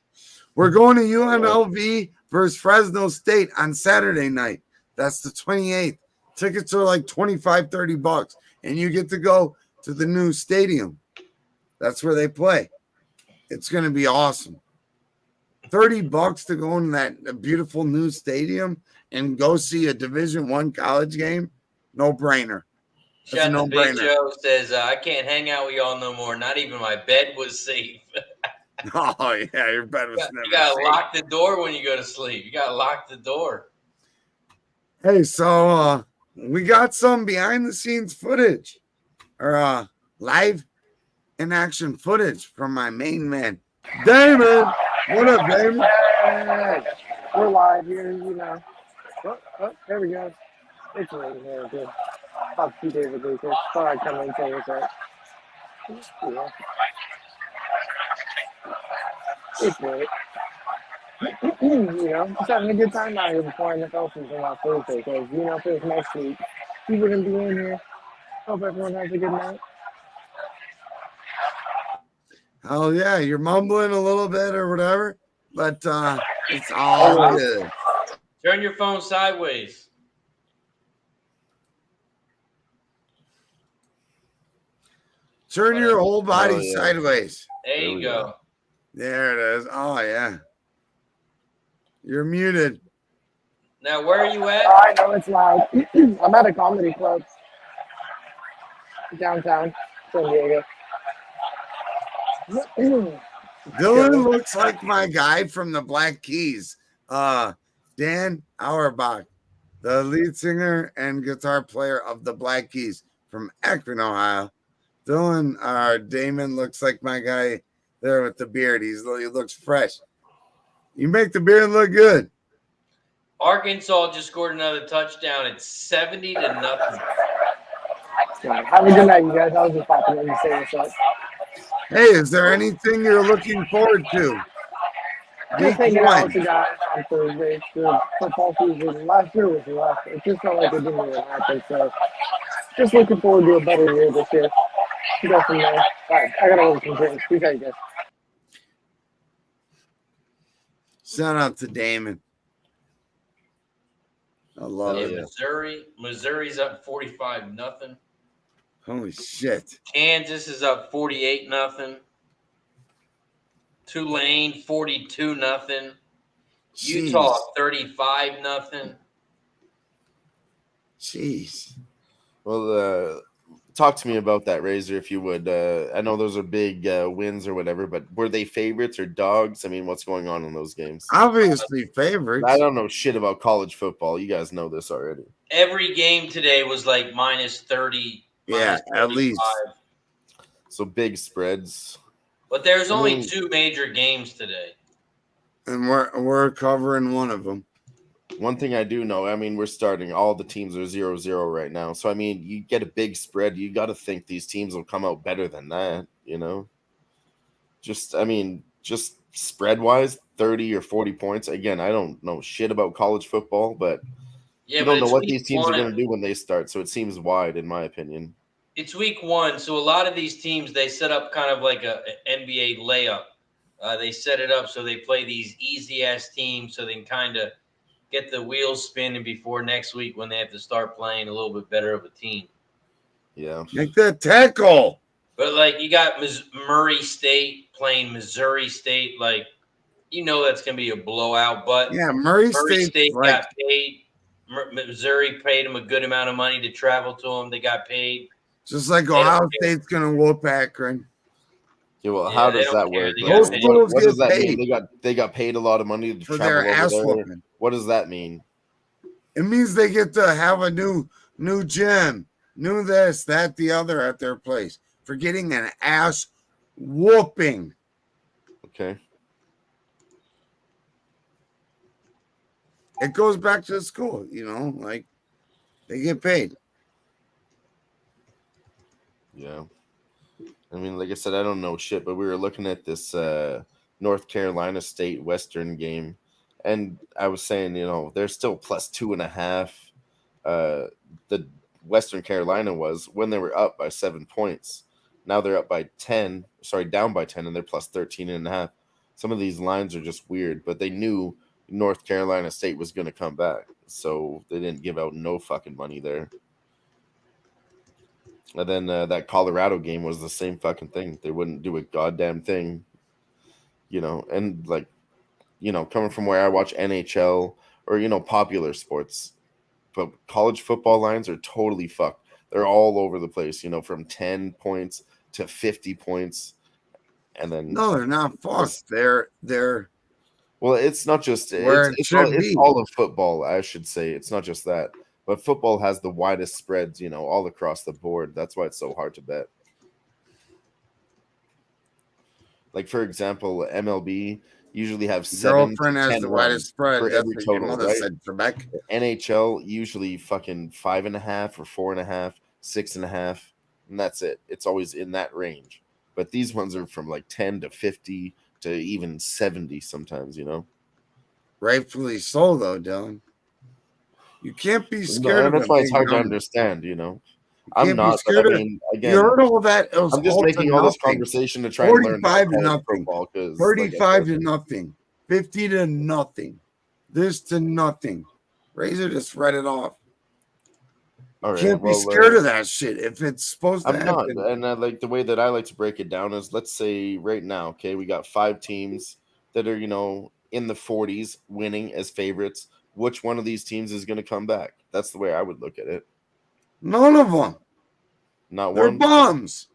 We're going to UNLV versus Fresno State on Saturday night. That's the 28th. Tickets are like $25-$30, and you get to go to the new stadium. That's where they play. It's going to be awesome. $30 to go in that beautiful new stadium and go see a Division I college game. No brainer.
Shout out to Big Joe says, I can't hang out with y'all no more. Not even my bed was safe.
Oh, yeah, your bed was never
You got to
safe.
lock the door when you go to sleep. You got to lock the door.
Hey, so we got some behind-the-scenes footage or live in-action footage from my main man, Damon. What up, Damon?
We're live here, you know. Oh, there we go. It's raining here, good. About 2 days ago, so thought I'd come in and say what's up. Yeah. It's great. You know, just having a good time out here before NFL season on Thursday, because, you know, for this next week, people are going to be in here. Hope everyone has a good night.
Oh, yeah, you're mumbling a little bit or whatever, but it's all good.
Turn your phone sideways.
Turn your whole body sideways.
There you go.
There it is. Oh, yeah. You're muted.
Now, where are you at?
I know it's loud. I'm at a comedy club downtown San Diego.
Dylan looks like my guy from the Black Keys, Dan Auerbach, the lead singer and guitar player of the Black Keys from Akron, Ohio. Damon looks like my guy there with the beard. He looks fresh. You make the beard look good.
Arkansas just scored another touchdown. It's 70-0.
Have a good night, you guys. I was just popping in to say what's up.
Hey, is there anything you're looking forward to?
Just hanging out with the guys on Thursday. The football season last year was rough. It just felt like it didn't even happen. So just looking forward to a better year this year. Go from there. All right, I gotta order some drinks. Peace out, you guys.
Shout out to Damon. I love it.
Missouri's up 45-0.
Holy shit.
Kansas is up 48-0. Tulane 42-0. Utah 35-0.
Jeez.
Well, talk to me about that, Razor, if you would. I know those are big wins or whatever, but were they favorites or dogs? I mean, what's going on in those games?
Obviously favorites.
I don't know shit about college football. You guys know this already.
Every game today was like minus 30.
Yeah, at least.
So big spreads.
But there's only two major games today.
And we're covering one of them.
One thing I do know, I mean, we're starting. All the teams are 0-0 right now. So, I mean, you get a big spread. You got to think these teams will come out better than that, you know? Just spread-wise, 30 or 40 points. Again, I don't know shit about college football, but you don't know what these teams are going to do when they start. So, it seems wide, in my opinion.
It's week one, so a lot of these teams, they set up kind of like an NBA layup. They set it up so they play these easy-ass teams so they can kind of get the wheels spinning before next week when they have to start playing a little bit better of a team.
Yeah.
Make that tackle.
But like you got Murray State playing Missouri State, like you know that's gonna be a blowout. But
Yeah, Murray State's
State
like
got paid. Missouri paid them a good amount of money to travel to them. They got paid.
just like
They don't
Ohio
care.
State's gonna whoop Akron.
Yeah, well,
Yeah,
how
they
does
don't
that
care.
work?
They
Like,
got
Those
paid.
schools
what does
get
that mean?
paid
They got paid a lot of money to
for
travel
their
over
ass
there.
whooping.
What does that mean?
It means they get to have a new gym, new this, that, the other at their place for getting an ass whooping.
Okay.
It goes back to the school, like they get paid.
Yeah. I mean, like I said, I don't know shit, but we were looking at this North Carolina State Western game, and I was saying, they're still plus 2.5. The Western Carolina was when they were up by 7 points. Now they're up by 10, down by 10, and they're plus 13.5. Some of these lines are just weird, but they knew North Carolina State was going to come back, so they didn't give out no fucking money there. And then that Colorado game was the same fucking thing. They wouldn't do a goddamn thing, and like, coming from where I watch NHL or, popular sports, but college football lines are totally fucked. They're all over the place, from 10 points to 50 points. And then
No, they're not fucked. They're
well, it's not just
where it should
it's
be.
all of football, I should say. It's not just that. But football has the widest spreads, all across the board. That's why it's so hard to bet. Like, for example, MLB usually have 7
Girlfriend
to
has
10
the
runs
widest spread.
for
That's
every
what your
total,
mother
right?
said, Trebek.
NHL usually fucking 5.5 or 4.5, 6.5, and that's it. It's always in that range. But these ones are from like 10 to 50 to even 70 sometimes,
Rightfully so, though, Dylan. You can't be scared
And
of
that's
a
why it's
big
hard to
number.
understand,
You
I'm
can't be
not, but I
scared of.
mean,
You
again,
heard all that? It was
I'm just
all to
making all this
nothing.
conversation to try and learn more
45 to
college
nothing.
football because
35 to nothing. 50 to nothing. This to nothing. Razor just read it off.
all right,
Can't be scared of that shit if it's supposed to
I'm not,
happen.
and like the way that I like to break it down is, let's say right now, okay, we got 5 teams that are in the 40s winning as favorites. Which one of these teams is going to come back? That's the way I would look at it.
None of them.
Not
They're
one.
bums.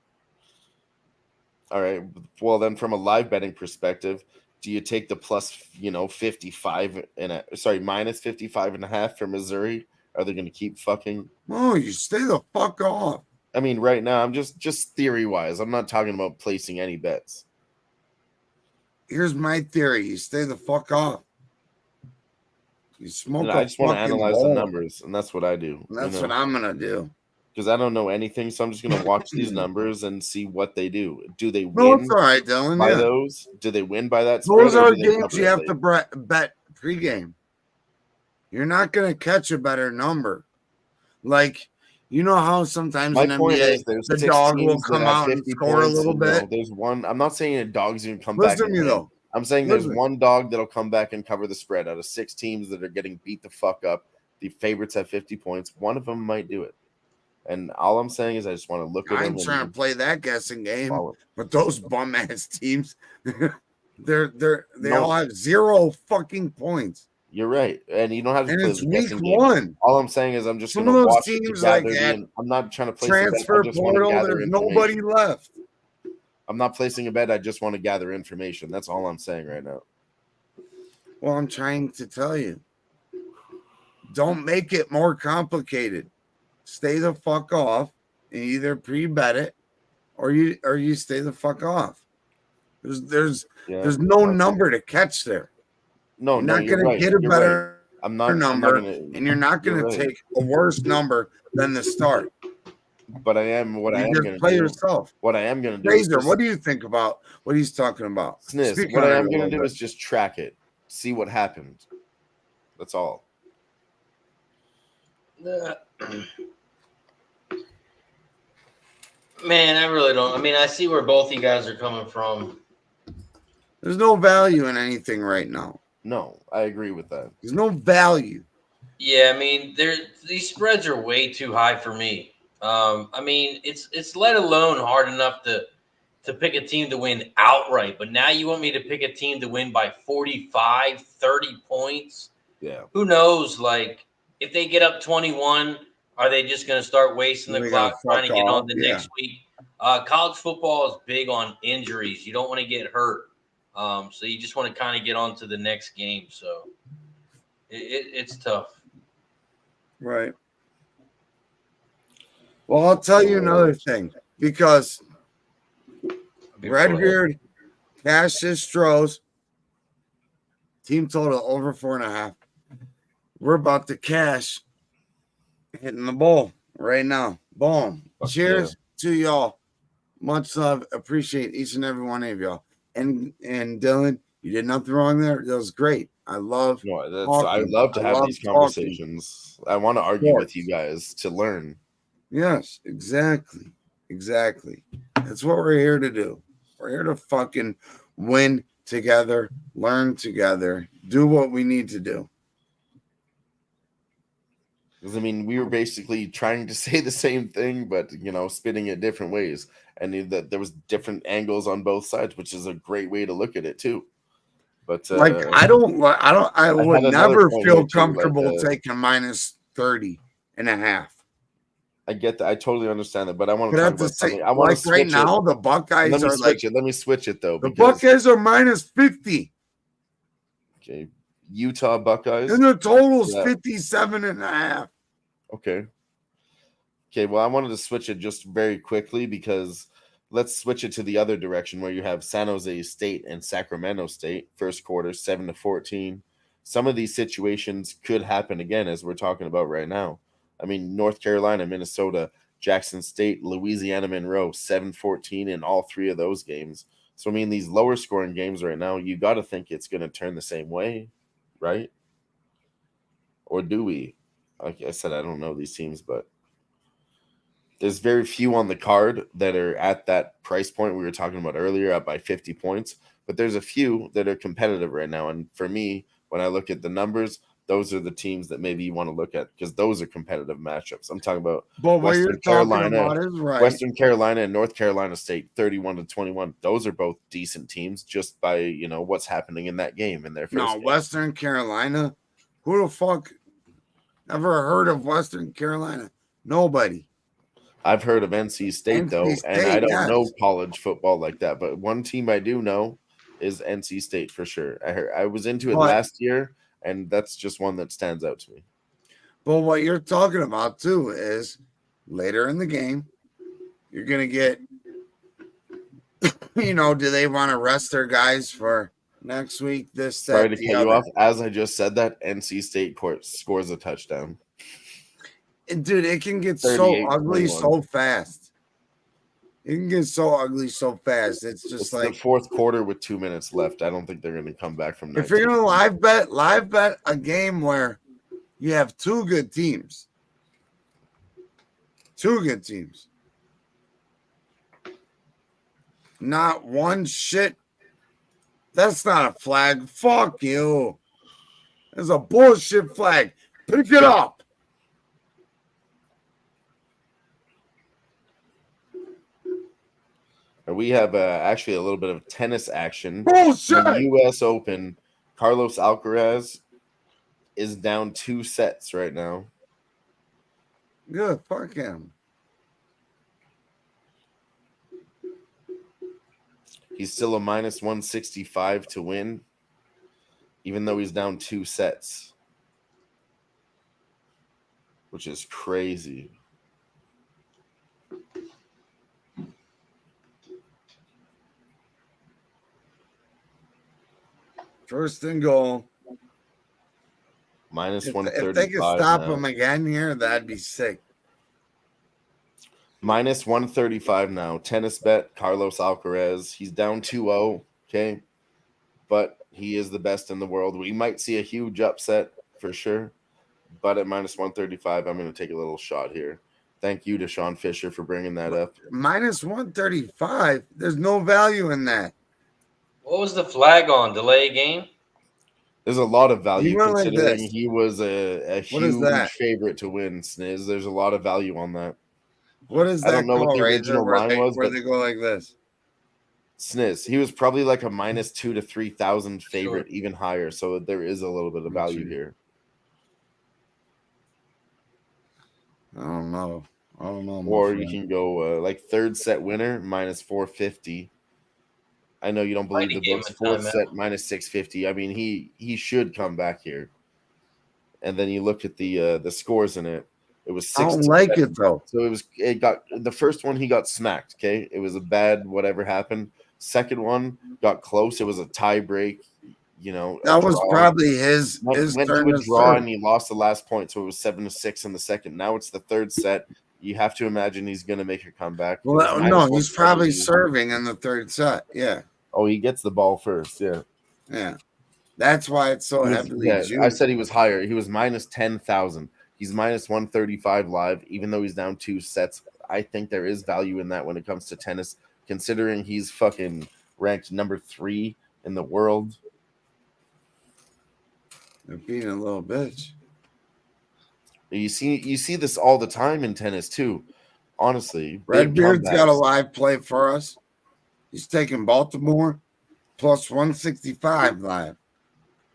All right. Well, then from a live betting perspective, do you take the plus, 55 minus 55.5 for Missouri? Are they going to keep fucking?
No, you stay the fuck off.
I mean, right now, I'm just theory wise. I'm not talking about placing any bets.
Here's my theory. You stay the fuck off. You smoke
I just want to analyze
ball.
the numbers, and that's what I do.
And that's what I'm gonna do.
Because I don't know anything, so I'm just gonna watch these numbers and see what they do. Do they win?
No, it's all right, Dylan.
By those? Do they win by that spread?
Those are
or do they
games
cover
you
it
have
late?
to bet pregame. You're not gonna catch a better number. Like, you know how sometimes
My
in
point
NBA
is there's
the
6
dog will
teams that
come
have
out and
50
score a
points,
little bit.
there's one. I'm not saying a dog's gonna come back.
Listen to me
and win.
though.
I'm saying there's
Listen.
one dog that'll come back and cover the spread out of 6 teams that are getting beat the fuck up. The favorites have 50 points. One of them might do it. And all I'm saying is I just want to look at them.
I'm trying to play that guessing game,
follow.
but those bum ass teams, they
No.
all have 0 fucking points.
You're right, and you don't have to
And
play
it's
the
week
guessing game.
1.
All I'm saying is I'm just
Some
going
of
to
those
watch it to
teams like
gather
at
I'm not trying to place a bet. I
Transfer
just want to
portal,
gather
there's
information.
nobody left.
I'm not placing a bet. I just want to gather information. That's all I'm saying right now.
Well, I'm trying to tell you. Don't make it more complicated. Stay the fuck off and either pre-bet it or you stay the fuck off. There's no number to catch there.
No,
You're not
you're
going
right.
to get a
You're
better
right. I'm not
number,
gonna,
and you're not going
you're
to
right.
take a worse number than the start.
But I am what I am
You
going
just
to
play
do.
yourself.
What I am going to do is
Razor,
just,
what do you think about what he's talking about?
Sniz,
Speak
what
on
I
it
am
a
going to
little
do
bit.
is just track it, see what happened. That's all.
Man, I really don't. I mean, I see where both you guys are coming from.
There's no value in anything right now.
No, I agree with that.
There's no value.
Yeah, I mean, these spreads are way too high for me. I mean, it's let alone hard enough to pick a team to win outright, but now you want me to pick a team to win by 45, 30 points?
Yeah.
Who knows? Like, if they get up 21, are they just going to start wasting the
They gotta
clock trying
fuck
to get on
off,
the
yeah.
next week? College football is big on injuries. You don't want to get hurt. So you just want to kind of get on to the next game. So it's tough.
Right. Well, I'll tell you another thing because Redbeard, Cassius Strohs, team total over 4.5. We're about to cash hitting the bowl right now. Boom. Cheers to y'all. Much love. Appreciate each and every one of y'all. And Dylan, you did nothing wrong there. That was great. I love
I love to have these conversations. I want to argue with you guys to learn.
Yes, exactly. Exactly. That's what we're here to do. We're here to fucking win together, learn together, do what we need to do.
Because, I mean, we were basically trying to say the same thing, but, spinning it different ways. And that there was different angles on both sides, which is a great way to look at it, too. But
I would never feel comfortable taking minus 30.5.
I get that. I totally understand that, but I want to talk about something. I
want to right now, the Buckeyes
Let me
are
switch it. Let me switch it, though.
The Buckeyes are minus 50.
Okay. Utah Buckeyes.
And the total's 57.5.
Okay. Okay, well, I wanted to switch it just very quickly because let's switch it to the other direction where you have San Jose State and Sacramento State, first quarter, 7-14. Some of these situations could happen again, as we're talking about right now. I mean, North Carolina, Minnesota, Jackson State, Louisiana Monroe, 7-14 in all three of those games. So, I mean, these lower scoring games right now, you got to think it's going to turn the same way, right? Or do we? Like I said, I don't know these teams, but there's very few on the card that are at that price point we were talking about earlier, up by 50 points. But there's a few that are competitive right now. And for me, when I look at the numbers, those are the teams that maybe you want to look at because those are competitive matchups. I'm talking about Western Carolina, Western Carolina and North Carolina State, 31-21. Those are both decent teams just by, what's happening in that game in their first game.
Western Carolina? Who the fuck ever heard of Western Carolina? Nobody.
I've heard of NC State, and I don't know college football like that. But one team I do know is NC State for sure. I was into it last year, and that's just one that stands out to me.
But what you're talking about, too, is later in the game, you're going to get, do they want to rest their guys for next week?
Sorry to cut you off. As I just said that, NC State scores a touchdown.
Dude, it can get so ugly so fast. It can get so ugly so fast. It's just
the fourth quarter with 2 minutes left. I don't think they're going to come back from that.
If you're going to live bet a game where you have two good teams. Not one shit. That's not a flag. Fuck you. It's a bullshit flag. Pick it up.
We have actually a little bit of tennis action.
Bullshit!
In the U.S. Open, Carlos Alcaraz is down 2 sets right now.
Good, fuck him.
He's still a minus 165 to win, even though he's down 2 sets, which is crazy.
First and goal.
Minus 135.
If they could stop him again here, that'd be sick.
Minus 135 now. Tennis bet, Carlos Alcaraz. He's down 2-0, okay? But he is the best in the world. We might see a huge upset for sure. But at minus 135, I'm going to take a little shot here. Thank you to Sean Fisher for bringing that up.
Minus 135? There's no value in that.
What was the flag on? Delay game?
There's a lot of
He
value
went like
considering
this.
he was a
What is
huge
that?
favorite to win, Sniz. There's a lot of value on that.
What is
I don't
that
know what
called,
the
Razor?
original
Where
line was,
where
but
they go like this?
Sniz, he was probably like a minus 2 to 3,000
Sure.
favorite, even higher. So there is a little bit of value here.
I don't know. My
Or you
friend.
can go like third set winner minus 450. I know you don't believe
Might
the
have gave him
books.
a
Fourth
timeout.
set minus 650. I mean, he should come back here. And then you look at the scores in it. It was
I
6.
don't like it though.
So it got the first one he got smacked. Okay, it was a bad whatever happened. Second one got close. It was a tie break. You know, a
That was
draw.
probably his
Went to
turn
a
to
draw
serve.
and he lost the last point, so it was 7-6 in the second. Now it's the third set. You have to imagine he's going to make a comeback. It was
Well,
minus
no, he's probably
170.
serving in the third set. Yeah,
Oh, he gets the ball first. Yeah.
yeah. That's why it's so heavily
I
juiced.
said he was higher. He was minus 10,000. He's minus 135 live, even though he's down 2 sets. I think there is value in that when it comes to tennis, considering he's fucking ranked number 3 in the world.
They're being a little bitch.
You see this all the time in tennis too. Honestly, big
Redbeard's got a
comebacks.
live play for us. He's taking Baltimore plus 165 live.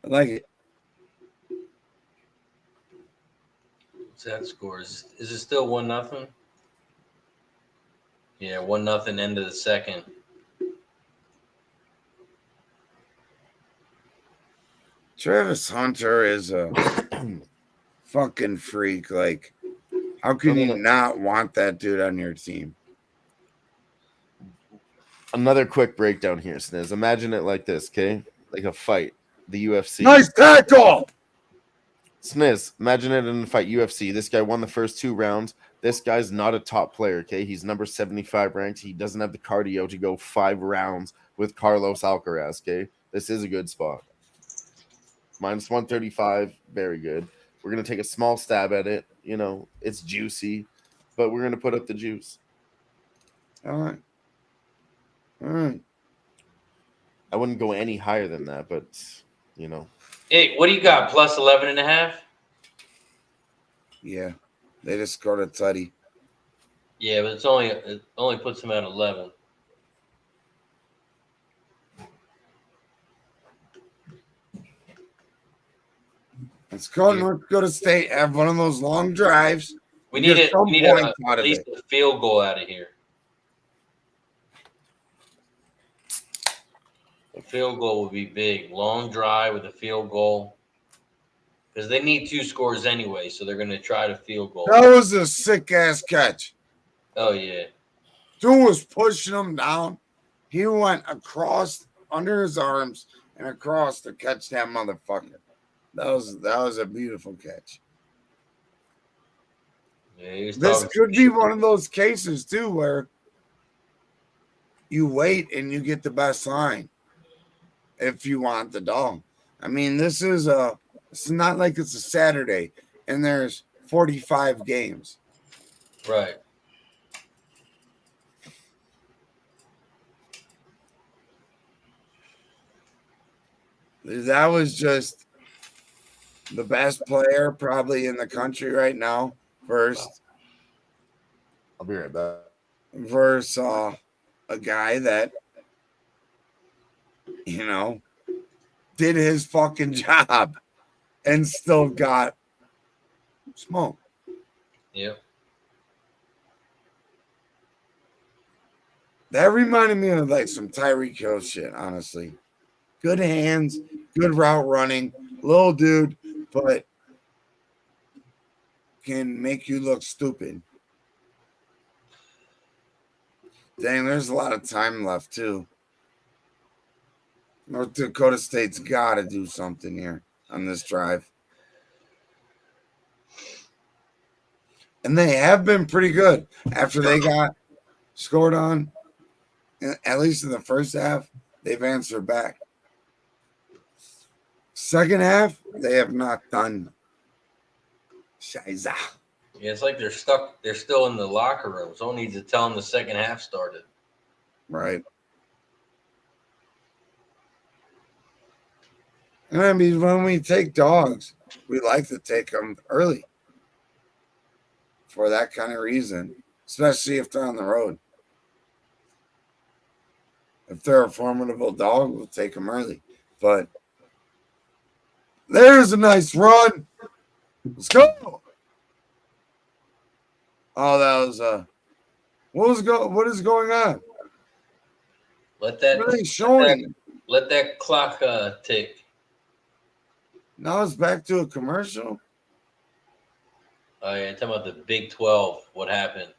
I like it.
What's that score? Is it still 1-0? Yeah, 1-0 end of the second.
Travis Hunter is a fucking freak. Like, how can you not want that dude on your team?
Another quick breakdown here, Sniz. Imagine it like this, okay? Like a fight, the UFC.
Nice tackle!
Sniz, imagine it in a fight, UFC. This guy won the first 2 rounds. This guy's not a top player, okay? He's number 75 ranked. He doesn't have the cardio to go 5 rounds with Carlos Alcaraz, okay? This is a good spot. Minus 135, very good. We're going to take a small stab at it. You know, it's juicy, but we're going to put up the juice.
All right. All right.
I wouldn't go any higher than that, but, you know.
Hey, what do you got? Plus 11.5?
Yeah. They just scored a tutty.
Yeah, but it only puts him at 11.
Let's go North Dakota State. Have one of those long drives.
We need
Get some points out
at
of
least
it.
a field goal out of here. A field goal would be big. Long drive with a field goal. Because they need 2 scores anyway, so they're going to try to field goal.
That was a sick ass catch.
Oh, yeah.
Dude was pushing him down. He went across under his arms and across to catch that motherfucker. That was a beautiful catch.
Yeah,
This could be one of those cases too where you wait and you get the best line if you want the dog. I mean, this is not like it's a Saturday and there's 45 games.
Right.
That was just the best player probably in the country right now. First,
I'll be right back.
versus a guy that, you know, did his fucking job and still got smoked.
Yep.
That reminded me of like some Tyreek Hill shit, honestly. Good hands, good route running, little dude, but can make you look stupid. Dang, there's a lot of time left too. North Dakota State's got to do something here on this drive. And they have been pretty good after they got scored on, at least in the first half. They've answered back. Second half, they have not done. Shiza.
Yeah, it's like they're stuck. They're still in the locker room. Someone needs to tell them the second half started.
Right. I mean, when we take dogs, we like to take them early for that kind of reason, especially if they're on the road. If they're a formidable dog, we'll take them early. But there's a nice run. Let's go. Oh, that was what is going on?
Let that
What are they showing?
let that clock tick.
Now it's back to a commercial.
Oh yeah, talking about the Big 12. What happened?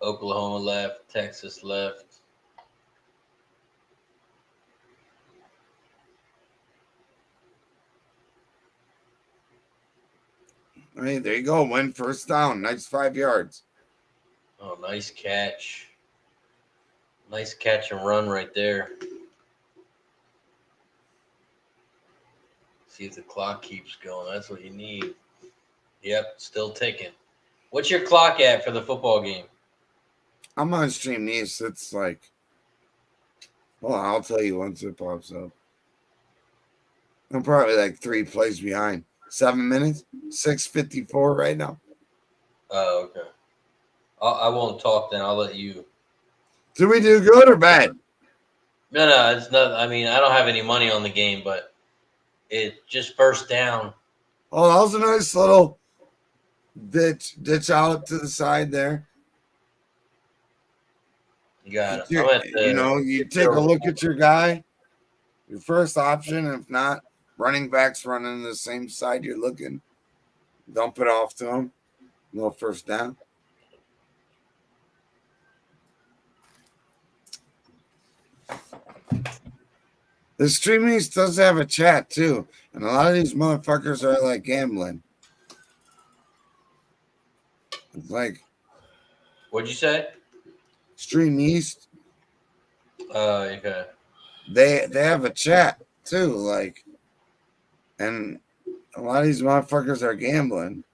Oklahoma left, Texas left.
Hey, there you go. Win first down. Nice 5 yards.
Oh, nice catch. Nice catch and run right there. See if the clock keeps going. That's what you need. Yep, still ticking. What's your clock at for the football game?
I'm on Stream East. It's like, well, I'll tell you once it pops up. I'm probably like 3 plays behind. 7 minutes, 6:54 right now.
Oh, okay. I won't talk then. I'll let you.
Did we do good or bad?
No, it's not. I mean, I don't have any money on the game, but it just first down.
Oh, that was a nice little ditch out to the side there.
You got it.
You take a look at your guy, your first option. If not, running backs running the same side you're looking. Dump it off to him. No first down. The streaming does have a chat too, and a lot of these motherfuckers are like gambling. It's like,
What'd you say?
Stream East.
Okay.
They have a chat too, like, and a lot of these motherfuckers are gambling.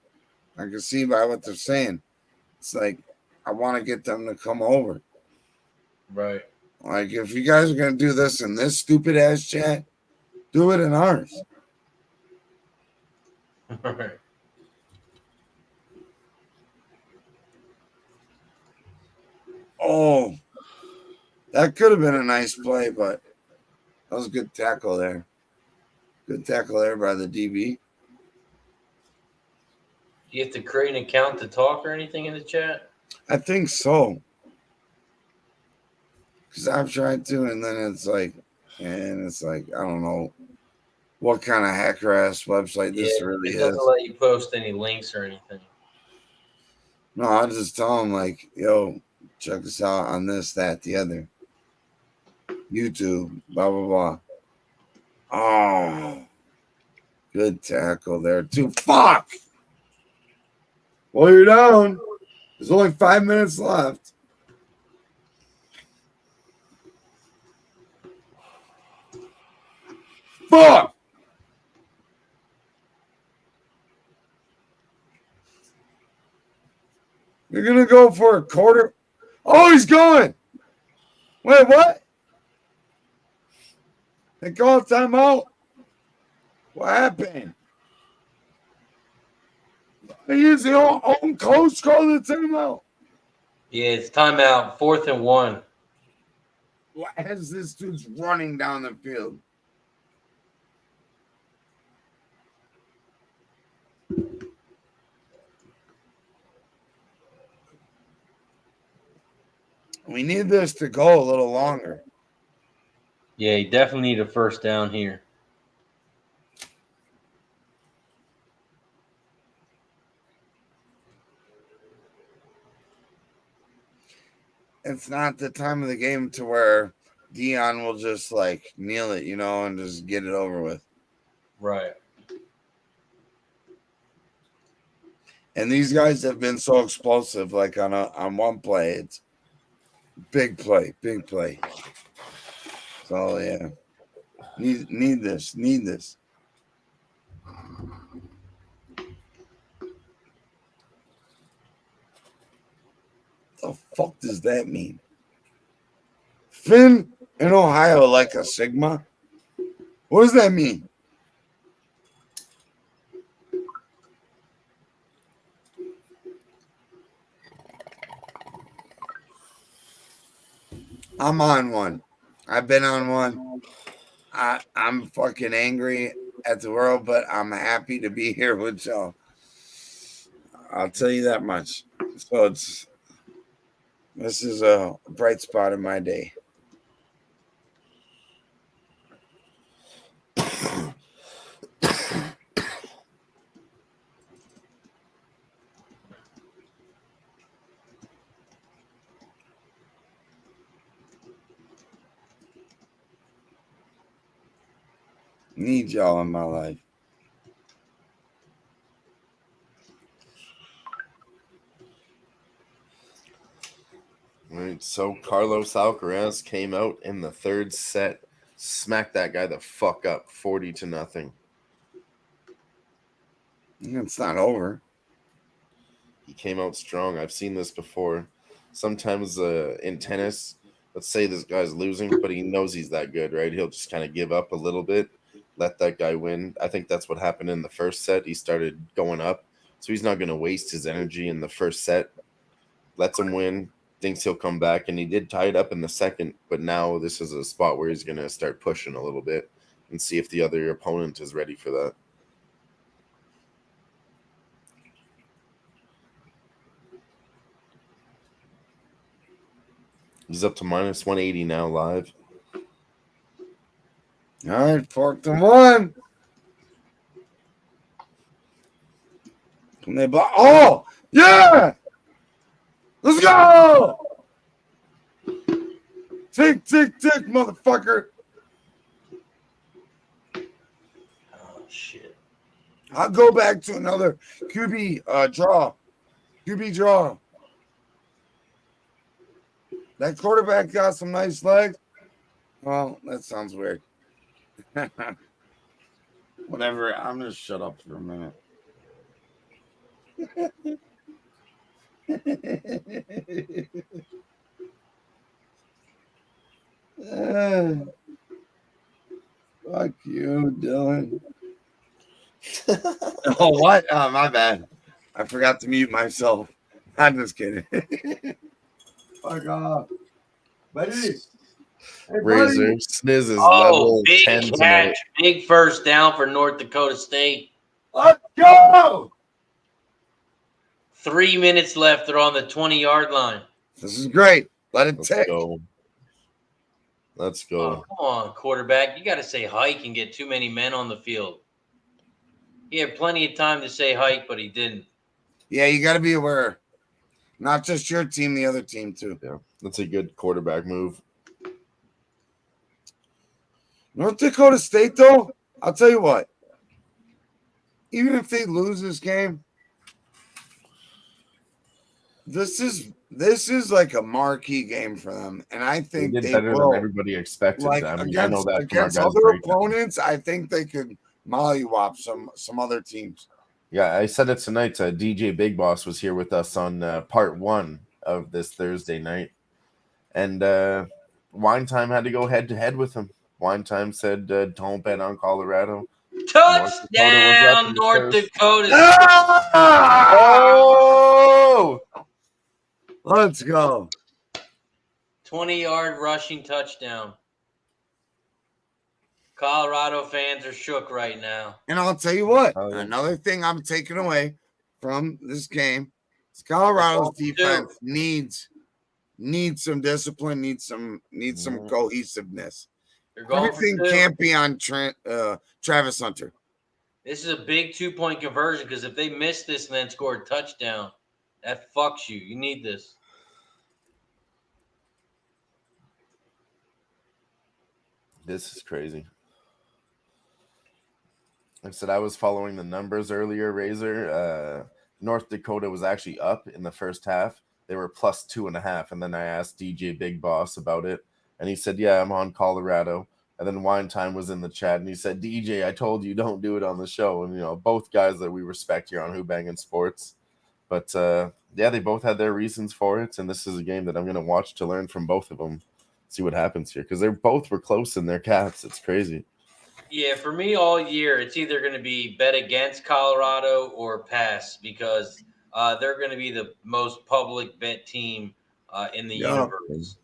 I can see by what they're saying. It's like, I want to get them to come over.
Right.
Like, if you guys are gonna do this in this stupid ass chat, do it in ours.
Right.
Oh, that could have been a nice play, but that was a good tackle there. Good tackle there by the DB.
Do you have to create an account to talk or anything in the chat?
I think so. Because I've tried to, and then it's like, I don't know what kind of hacker ass website this really
It doesn't
is.
let you post any links or anything.
No, I'll just tell them, like, yo, check us out on this, that, the other. YouTube, blah, blah, blah. Oh, good tackle there, too. Fuck! Well, you're down. There's only 5 minutes left. Fuck! You're going to go for a quarter. Oh, he's going. Wait, what? They call timeout. What happened? They use the own coach call the timeout.
Yeah, it's timeout. 4th and 1.
Why is this dude's running down the field? We need this to go a little longer.
Yeah, you definitely need a first down here.
It's not the time of the game to where Dion will just like kneel it, and just get it over with.
Right.
And these guys have been so explosive, like on one play, it's big play. So yeah. Need this. The fuck does that mean? Finn In Ohio, like a Sigma? What does that mean? I'm on one. I've been on one. I'm fucking angry at the world, but I'm happy to be here with y'all. I'll tell you that much. So this is a bright spot in my day. Need y'all in my life.
All right, so Carlos Alcaraz came out in the third set, smacked that guy the fuck up, 40-0.
It's not over.
He came out strong. I've seen this before. Sometimes in tennis, let's say this guy's losing, but he knows he's that good, right? He'll just kind of give up a little bit, let that guy win. I think that's what happened in the first set. He started going up, so he's not going to waste his energy in the first set. Lets him win, thinks he'll come back, and he did tie it up in the second, but now this is a spot where he's going to start pushing a little bit and see if the other opponent is ready for that. He's up to minus 180 now live.
All right, 4-1. Can they block? Oh, yeah! Let's go! Tick, tick, tick, motherfucker.
Oh shit!
I'll go back to another QB draw. QB draw. That quarterback got some nice legs. Well, that sounds weird. Whatever. I'm going to shut up for a minute. Fuck you, Dylan. Oh, what? Oh, my bad. I forgot to mute myself. I'm just kidding. Fuck off. Buddy. Hey,
Razor Sniz is
Oh,
level
big
10
catch,
tonight.
big first down for North Dakota State.
Let's go!
3 minutes left. They're on the 20-yard line.
This is great. Let it
Let's
take.
go. Let's
Oh,
go.
come on, quarterback. You got to say hike and get too many men on the field. He had plenty of time to say hike, but he didn't.
Yeah, you got to be aware. Not just your team, the other team, too.
Yeah, that's a good quarterback move.
North Dakota State, though, I'll tell you what. Even if they lose this game, this is like a marquee game for them, and I
They
think
did
they
better
will.
than everybody expected.
Like
I mean, I know that from our
against
guys'
other
breakdown.
opponents, I think they could mollywop some other teams.
Yeah, I said it tonight. DJ Big Boss was here with us on part 1 of this Thursday night. And Wine Time had to go head-to-head with him. Wine Time said, don't bet on Colorado.
Touchdown, North Dakota.
Oh!
Let's go.
20-yard rushing touchdown. Colorado fans are shook right now.
And I'll tell you what,
Oh, yeah.
another thing I'm taking away from this game is Colorado's defense needs some discipline, needs some cohesiveness.
They're going
Everything
for two.
can't be on Travis Hunter.
This is a big 2-point conversion because if they miss this and then score a touchdown, that fucks you. You need this.
This is crazy. Like I said, I was following the numbers earlier, Razor. North Dakota was actually up in the first half. They were plus 2.5. And then I asked DJ Big Boss about it. And he said, yeah, I'm on Colorado. And then Wine Time was in the chat. And he said, DJ, I told you don't do it on the show. And, you know, both guys that we respect here on Who-Bangin Sports. But, yeah, they both had their reasons for it. And this is a game that I'm going to watch to learn from both of them. See what happens here because they both were close in their caps. It's crazy.
Yeah, for me all year, it's either going to be bet against Colorado or pass because they're going to be the most public bet team in the universe.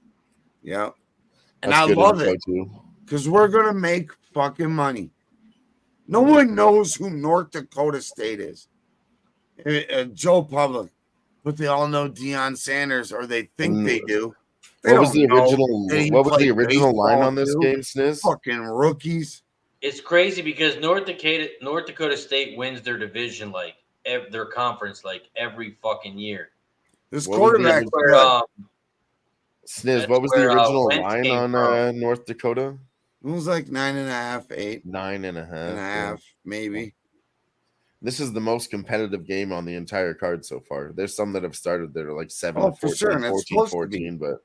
Yeah. And
That's
I
good
love
info
it
too.
because we're going to make fucking money. No one knows who North Dakota State is. Joe Public, but they all know Deion Sanders, or they think they do. They
What was the
don't know
original?
that he
What was the
played
original line
baseball,
on this
too.
game, Sniz?
Fucking rookies.
It's crazy because North Dakota State wins their division like their conference like every fucking year.
This
What was the
quarterback's
Where
good.
Sniz,
that's
what was the
where,
original
Wentz
line
came
on
from.
North Dakota?
It was like 9.5, 8
9.5.
and a half, maybe.
This is the most competitive game on the entire card so far. There's some that have started that are like 7
Oh,
to
for
14,
sure, and it's
14,
supposed to be.
14, but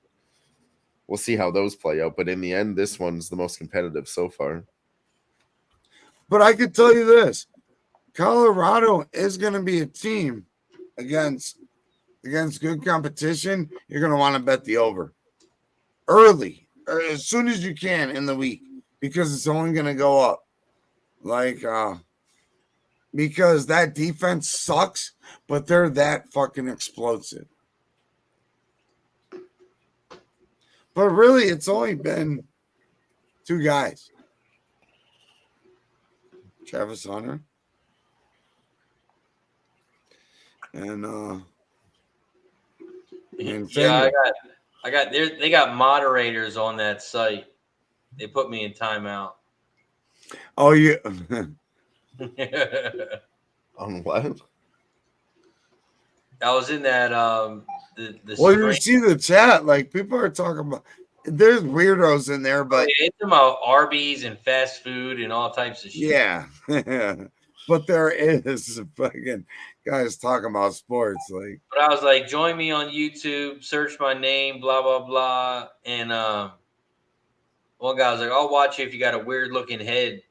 we'll see how those play out. But in the end, this one's the most competitive so far.
But I could tell you this: Colorado is going to be a team against good competition. You're going to want to bet the over early, or as soon as you can in the week, because it's only going to go up. Because that defense sucks, but they're that fucking explosive. But really, it's only been 2 guys. Travis Hunter and
Yeah, I got they got moderators on that site. They put me in timeout.
Oh, yeah.
On what?
I was in that the
Well,
stream.
you see the chat, like people are talking about. There's weirdos in there, but
It's about Arby's and fast food and all types of shit.
yeah, but there is fucking guys talking about sports. Like,
But I was like, join me on YouTube, search my name, blah blah blah, and one guy was like, I'll watch you if you got a weird looking head.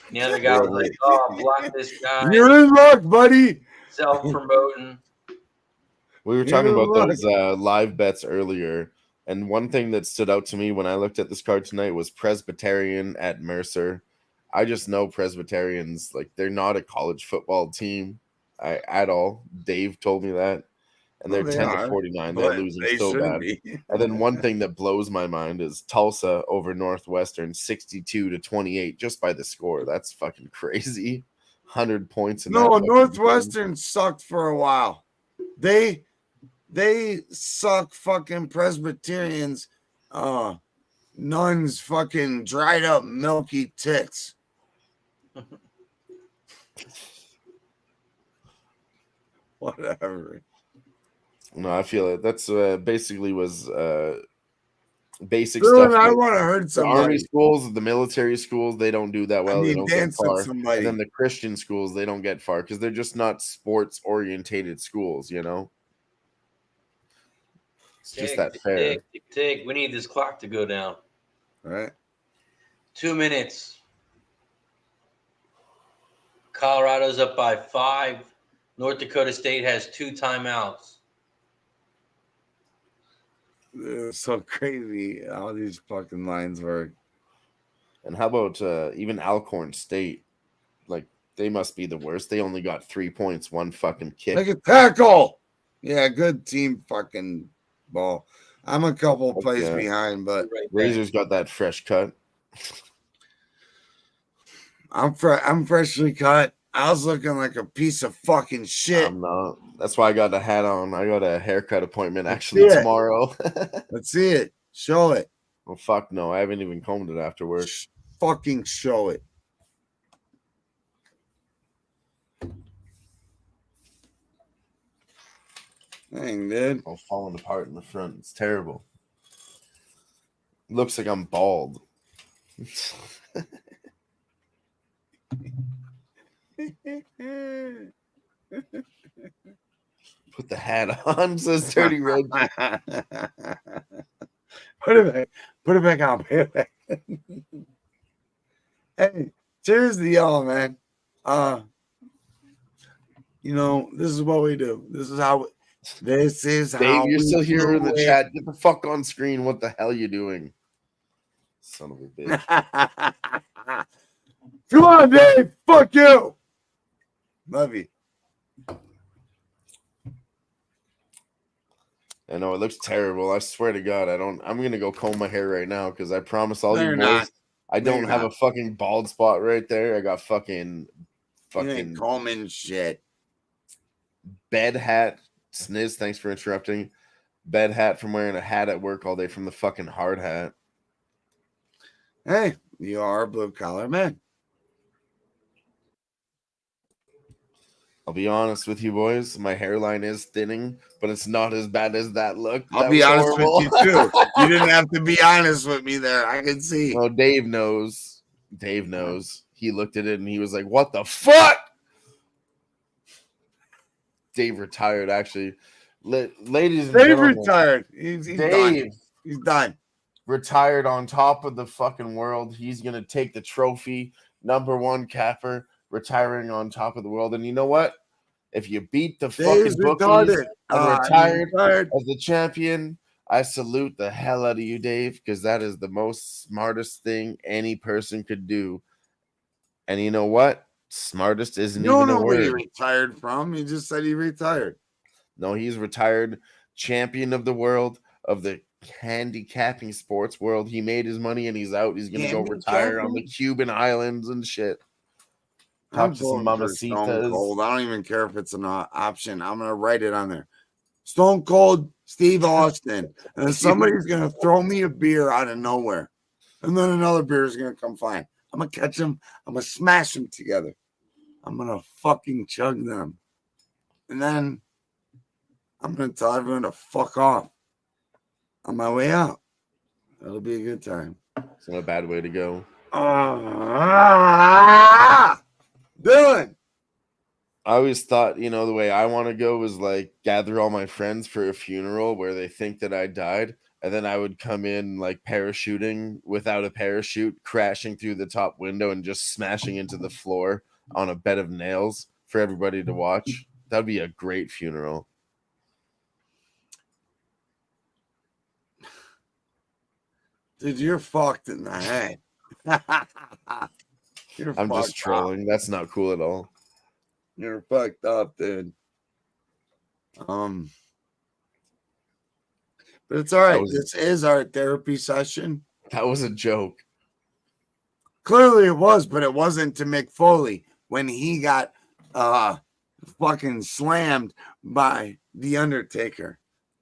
And the other guy was like, oh, block this guy.
you're in luck, buddy.
Self-promoting.
We were talking about those live bets earlier, and one thing that stood out to me when I looked at this card tonight was Presbyterian at Mercer. I just know Presbyterians, like, they're not a college football team at all. Dave told me that. And they're 10-49. They're losing so bad. And then one thing that blows my mind is Tulsa over Northwestern 62-28 just by the score. That's fucking crazy. 100 points.
No, Northwestern sucked for a while. They suck fucking Presbyterians, nuns fucking dried up milky tits. Whatever.
No, I feel it. That's basically was basic
Dylan,
stuff.
I want to hurt somebody.
The army schools, the military schools, they don't do that well. They don't get far. And then the Christian schools, they don't get far because they're just not sports orientated schools, you know. It's just that fair.
Tick. We need this clock to go down.
All right.
2 minutes. Colorado's up by 5. North Dakota State has 2 timeouts.
It's so crazy how these fucking lines work.
And how about even Alcorn State? Like, they must be the worst. They only got 3 points, 1 fucking kick.
Like a tackle. Yeah, good team fucking ball. I'm a couple plays behind, but
Razor's got that fresh cut.
I'm freshly cut. I was looking like a piece of fucking shit.
I'm not. That's why I got a hat on. I got a haircut appointment actually tomorrow.
Let's see it. Show it.
Oh, fuck no. I haven't even combed it after work.
Fucking show it. Dang, dude.
I'm falling apart in the front. It's terrible. Looks like I'm bald. Put the hat on, says Dirty Red.
Put it back. Put it back on. Put it back. Hey, cheers to y'all, man. You know, this is what we do. This is This is
Dave,
how
you're
we
still here
do
in the
it.
chat. Get the fuck on screen. What the hell are you doing? Son of a bitch.
Come on, Dave. Fuck you. Love you.
I know it looks terrible. I swear to God, I'm gonna go comb my hair right now because I promise all
No,
you
you're
boys,
not.
I
No,
don't
you're
have
not.
a fucking bald spot right there. I got
You
fucking
ain't combing shit.
bed hat. Sniz, thanks for interrupting. Bed hat from wearing a hat at work all day from the fucking hard hat.
Hey, you are a blue collar man.
I'll be honest with you boys, my hairline is thinning, but it's not as bad as that look.
I'll
That
be
was
honest
horrible.
with you too. You didn't have to be honest with me there. I can see.
Oh, Dave knows. Dave knows. He looked at it and he was like, "What the fuck?" Dave retired, actually. Ladies and
Dave
gentlemen,
retired. He's
Dave
done. He's done.
retired on top of the fucking world. He's gonna take the trophy, #1 capper, retiring on top of the world. And you know what? If you beat the
Dave's
fucking bookies
retarded.
and
He's
retired
retired.
as the champion, I salute the hell out of you, Dave, because that is the most smartest thing any person could do. And you know what? Smartest isn't
You don't
even a
know where he
word.
retired from. He just said he retired.
No, he's retired champion of the world, of the handicapping sports world. He made his money and he's out. He's gonna go retire on the Cuban islands and shit.
I'm
Talk to some
voting for Stone
mamacitas.
Cold. I don't even care if it's an option. I'm gonna write it on there. Stone Cold Steve Austin. And then somebody's gonna throw me a beer out of nowhere. And then another beer is gonna come flying. I'm gonna catch them. I'm gonna smash them together. I'm gonna fucking chug them. And then I'm gonna tell everyone to fuck off on my way out. That'll be a good time.
It's not a bad way to go.
Dylan.
I always thought, the way I want to go was like gather all my friends for a funeral where they think that I died. And then I would come in like parachuting without a parachute, crashing through the top window and just smashing into the floor on a bed of nails for everybody to watch. That'd be a great funeral.
Dude, you're fucked in the head.
I'm just trolling.
Up.
That's not cool at all.
You're fucked up, dude. But it's all right. This is our therapy session.
That was a joke.
Clearly it was, but it wasn't to Mick Foley when he got fucking slammed by The Undertaker.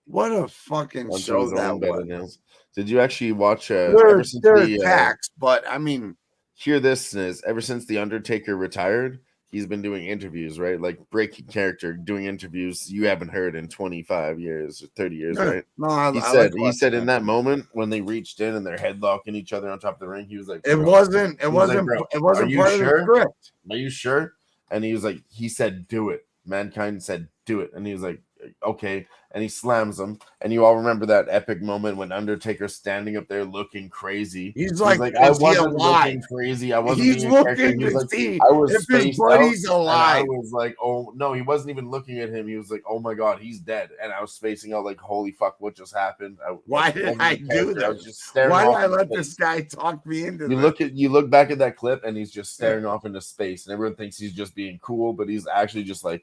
What a fucking show that was.
Did you actually watch
they're attacks, but I mean,
hear this is ever since The Undertaker retired, he's been doing interviews, right? Like breaking character, doing interviews you haven't heard in 25 years or 30 years, right?
No,
he said in that moment when they reached in and they're headlocking each other on top of the ring, he was like,
it wasn't part of the script.
Are you sure? And he was like, he said, do it. Mankind said, do it. And he was like, okay. And he slams him. And you all remember that epic moment when Undertaker's standing up there looking crazy.
He's like
I wasn't looking crazy. I wasn't.
He's looking to see if his buddy's alive.
I was like, oh no, he wasn't even looking at him. He was like, oh my god, he's dead. And I was spacing out like, holy fuck, what just happened?
Why did I do that?
I was just staring.
Why did I let this guy talk me into this?
You look back at that clip and he's just staring off into space, and everyone thinks he's just being cool, but he's actually just like,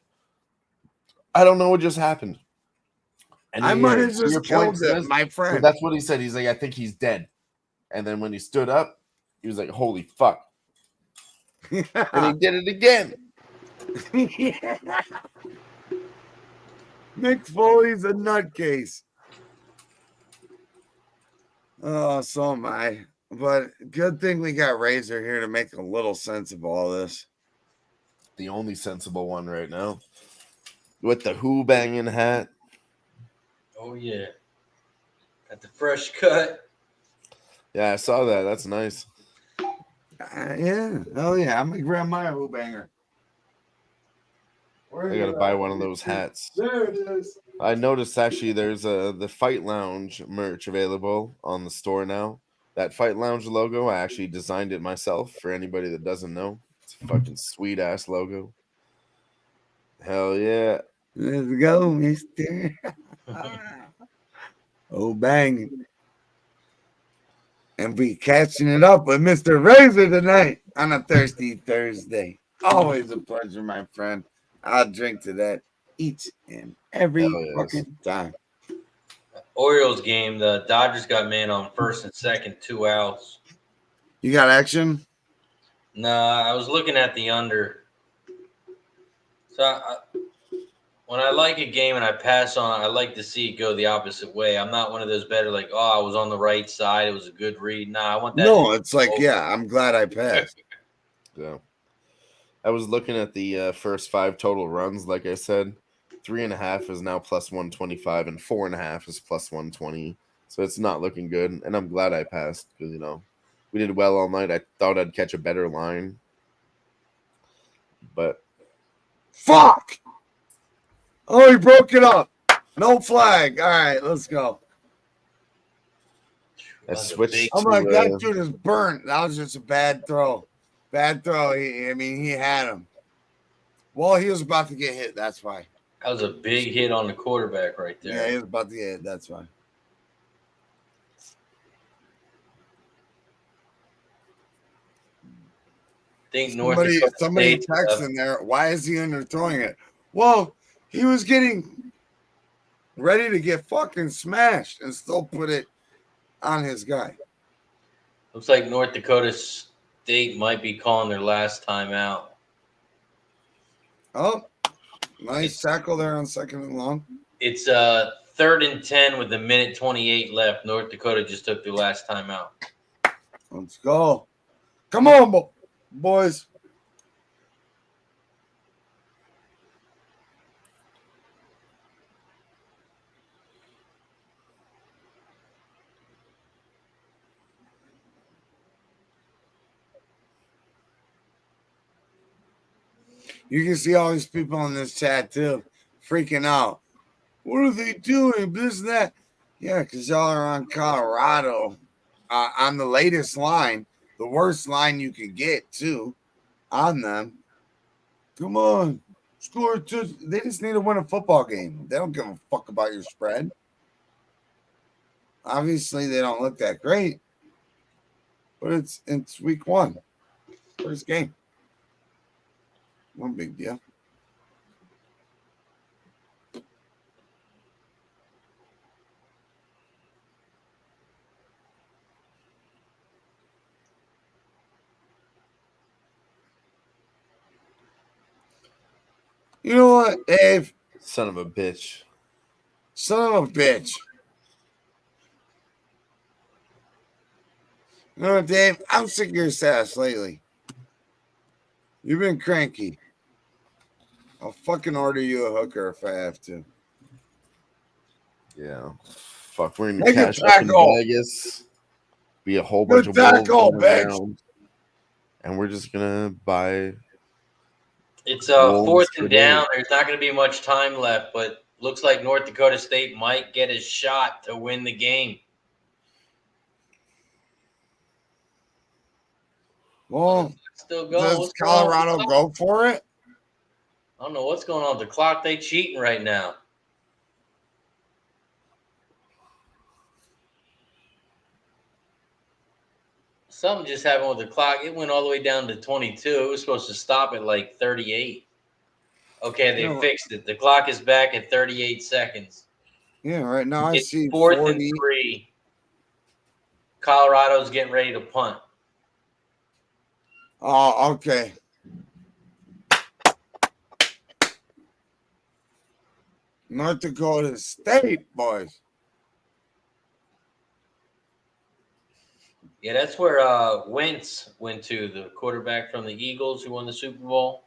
I don't know what just happened. And
I might have just killed him, my friend.
That's what he said. He's like, I think he's dead. And then when he stood up, he was like, holy fuck. And he did it again.
Mick Foley's a nutcase. Oh, so am I. But good thing we got Razor here to make a little sense of all this.
The only sensible one right now. With the Who-Bangin hat.
Oh, yeah. Got the fresh cut.
Yeah, I saw that. That's nice.
Yeah. Oh, yeah. I'm going to grab my Who-Banger.
I got to buy one of those hats.
There it is.
I noticed actually there's the Fight Lounge merch available on the store now. That Fight Lounge logo, I actually designed it myself for anybody that doesn't know. It's a fucking sweet-ass logo. Hell yeah.
Let's go, mister. Oh, bang. And we catching it up with Mr. Razor tonight on a Thirsty Thursday. Always a pleasure, my friend. I'll drink to that each and every
Hell yes.
fucking time.
Orioles game, the Dodgers got man on first and second, 2 outs.
You got action?
Nah, I was looking at the under. So when I like a game and I pass on, I like to see it go the opposite way. I'm not one of those better like, oh, I was on the right side. It was a good read. Nah, I want that.
No, it's like, yeah, I'm glad I passed.
Yeah. I was looking at the first 5 total runs. Like I said, 3.5 is now plus 125, and 4.5 is plus 120. So it's not looking good. And I'm glad I passed because, we did well all night. I thought I'd catch a better line. But
Fuck! Oh, he broke it up. No flag. All right, let's go.
I switched
I'm
to,
like, that dude is burnt. That was just a bad throw. Bad throw. He had him. Well, he was about to get hit. That's why.
That was a big hit on the quarterback right there.
Yeah, he was about to get hit. That's why.
I think somebody
texts in there. Why is he underthrowing it? Well, he was getting ready to get fucking smashed and still put it on his guy.
Looks like North Dakota State might be calling their last time out.
Oh, nice tackle there on second and long.
It's 3rd and 10 with 1:28 left. North Dakota just took their last time out.
Let's go. Come on, boys. You can see all these people in this chat too, freaking out. What are they doing? This and that. Yeah, because y'all are on Colorado on the latest line, the worst line you could get too on them. Come on, score two. They just need to win a football game. They don't give a fuck about your spread. Obviously, they don't look that great, but it's week 1, first game. One big deal. You know what, Dave?
son of a bitch.
Son of a bitch. You know what, Dave? I'm sick of your sass lately. You've been cranky. I'll fucking order you a hooker if I have to.
Yeah. Fuck, we're gonna
Make a
cash up in
tackle.
Vegas. Be a whole bunch
Good
of wolves
tackle,
running
bitch.
around, and we're just gonna buy.
It's
Wolves
4th and
today.
down. There's not going to be much time left, but looks like North Dakota State might get a shot to win the game.
Well,
Still going.
does
What's going on with
Colorado
the clock?
go for it?
I don't know what's going on with the clock. They cheating right now. Something just happened with the clock. It went all the way down to 22. It was supposed to stop at like 38. Okay, they fixed it. The clock is back at 38 seconds.
Yeah, right now I
It's
see
4th
40.
and 3. Colorado's getting ready to punt.
Oh, okay. North Dakota State, boys.
Yeah, that's where Wentz went to, the quarterback from the Eagles who won the Super Bowl.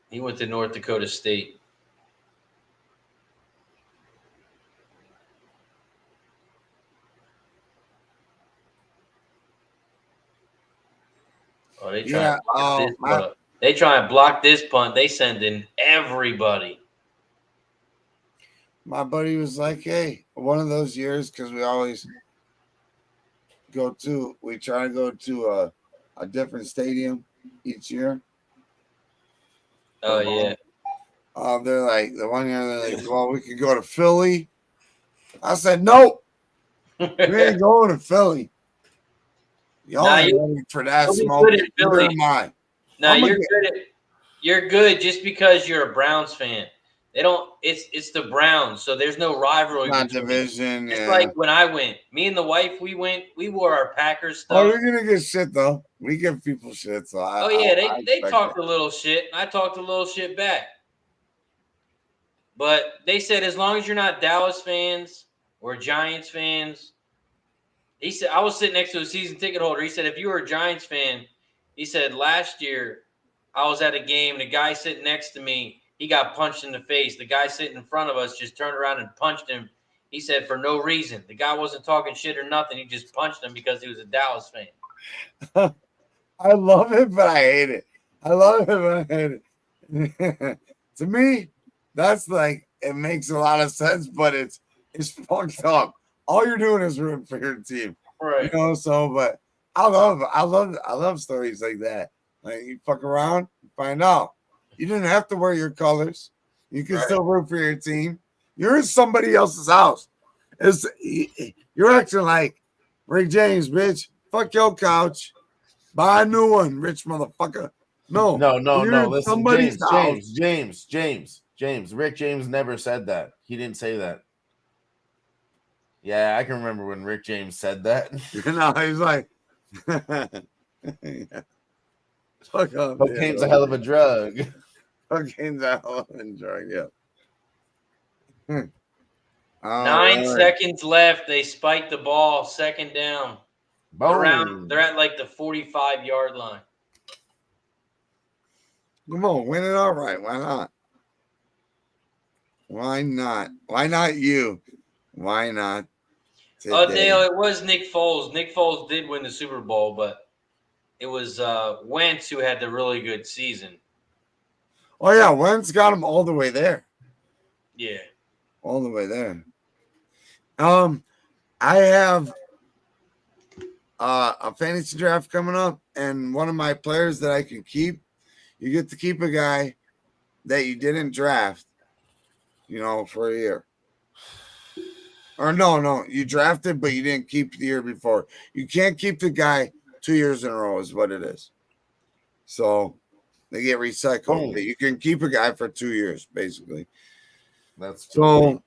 He went to North Dakota State. Oh, they try and block this punt. They send in everybody.
My buddy was like, hey, one of those years, because we always we try to go to a different stadium each year.
Oh, yeah.
They're like the one year they're like, well, we could go to Philly. I said, nope, we ain't going to Philly. Y'all
Nah,
ain't ready for that
you'll be
smoke.
good in
Neither
Philly.
am I.
No,
I'm
you're
gonna
good. You're good just because you're a Browns fan. They don't. It's the Browns, so there's no rivalry
not
between.
division.
It's
Yeah.
like when I went. Me and the wife, we went. We wore our Packers
Oh,
stuff.
you're gonna get shit though. We give people shit, so
Oh yeah,
I
they
expect
talked
it.
a little shit, and I talked a little shit back. But they said as long as you're not Dallas fans or Giants fans, he said I was sitting next to a season ticket holder. He said if you were a Giants fan, he said last year I was at a game, and the guy sitting next to me, he got punched in the face. The guy sitting in front of us just turned around and punched him. He said for no reason. The guy wasn't talking shit or nothing. He just punched him because he was a Dallas fan.
I love it, but I hate it. I love it, but I hate it. To me, that's like it makes a lot of sense, but it's fucked up. All you're doing is rooting for your team,
Right.
you know. So, but I love stories like that. Like you fuck around, you find out you didn't have to wear your colors. You can
Right.
still root for your team. You're in somebody else's house. You're acting like Ray James, bitch. Fuck your couch. Buy a new one, rich motherfucker. No,
No.
you're in
Listen,
somebody's house.
James. Rick James never said that. He didn't say that. Yeah, I can remember when Rick James said that.
You know, he's like, yeah. Fuck up.
Cocaine's a hell of a drug.
Cocaine's a hell of a drug, yeah.
9 seconds left. They spiked the ball. Second down.
Boom.
They're at like the 45-yard line.
Come on, win it all right. Why not? Why not? Why not you? Why not?
Oh,
Today?
Dale, it was Nick Foles. Nick Foles did win the Super Bowl, but it was Wentz who had the really good season.
Oh yeah, Wentz got him all the way there.
Yeah.
All the way there. I have a fantasy draft coming up, and one of my players that I can keep, you get to keep a guy that you didn't draft, you know, for a year. Or no, you drafted, but you didn't keep the year before. You can't keep the guy 2 years in a row, is what it is. So they get recycled.
Oh.
But you can keep a guy for 2 years, basically.
That's
So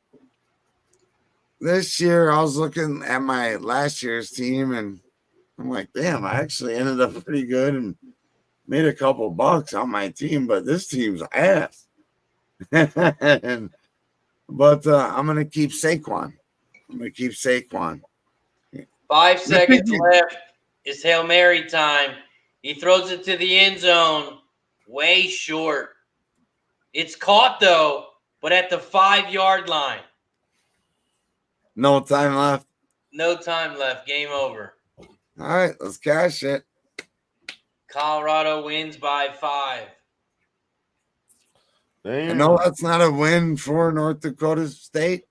this year I was looking at my last year's team, and I'm like, damn, I actually ended up pretty good and made a couple bucks on my team, but this team's ass. But I'm gonna keep Saquon.
5 seconds left. It's Hail Mary time. He throws it to the end zone. Way short. It's caught, though, but at the 5-yard line.
No time left.
No time left. Game over.
All right, let's cash it.
Colorado wins by 5.
I know that's not a win for North Dakota State,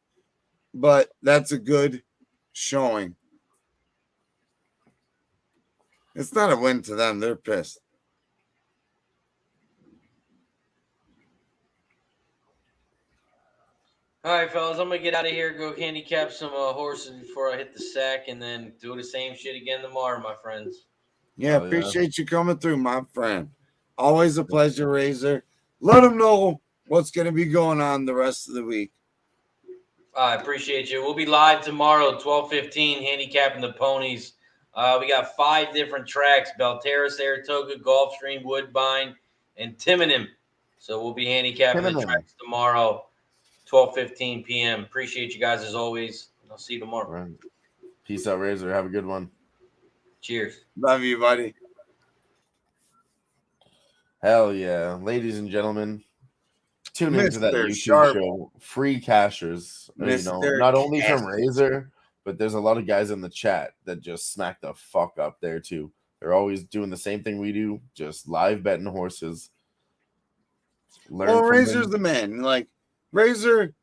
but that's a good showing. It's not a win to them. They're pissed.
All right, fellas, I'm going to get out of here, go handicap some horses before I hit the sack, and then do the same shit again tomorrow, my friends.
Yeah, appreciate you coming through, my friend. Always a pleasure, Razor. Let them know what's going to be going on the rest of the week.
I appreciate you. We'll be live tomorrow, 12:15, handicapping the ponies. We got 5 different tracks: Belterra, Saratoga, Gulfstream, Woodbine, and Timonim. So we'll be handicapping the tracks tomorrow, 12:15 p.m. Appreciate you guys as always. I'll see you tomorrow.
Right. Peace out, Razor. Have a good one.
Cheers.
Love you, buddy.
Hell yeah. Ladies and gentlemen, tune into that
Mr.
YouTube
Sharp.
show, Free Cashers. You know,
Mr.
not only from
Cash.
Razor, but there's a lot of guys in the chat that just smack the fuck up there too. They're always doing the same thing we do, just live betting horses.
Well, Razor's the man. Like, Razor,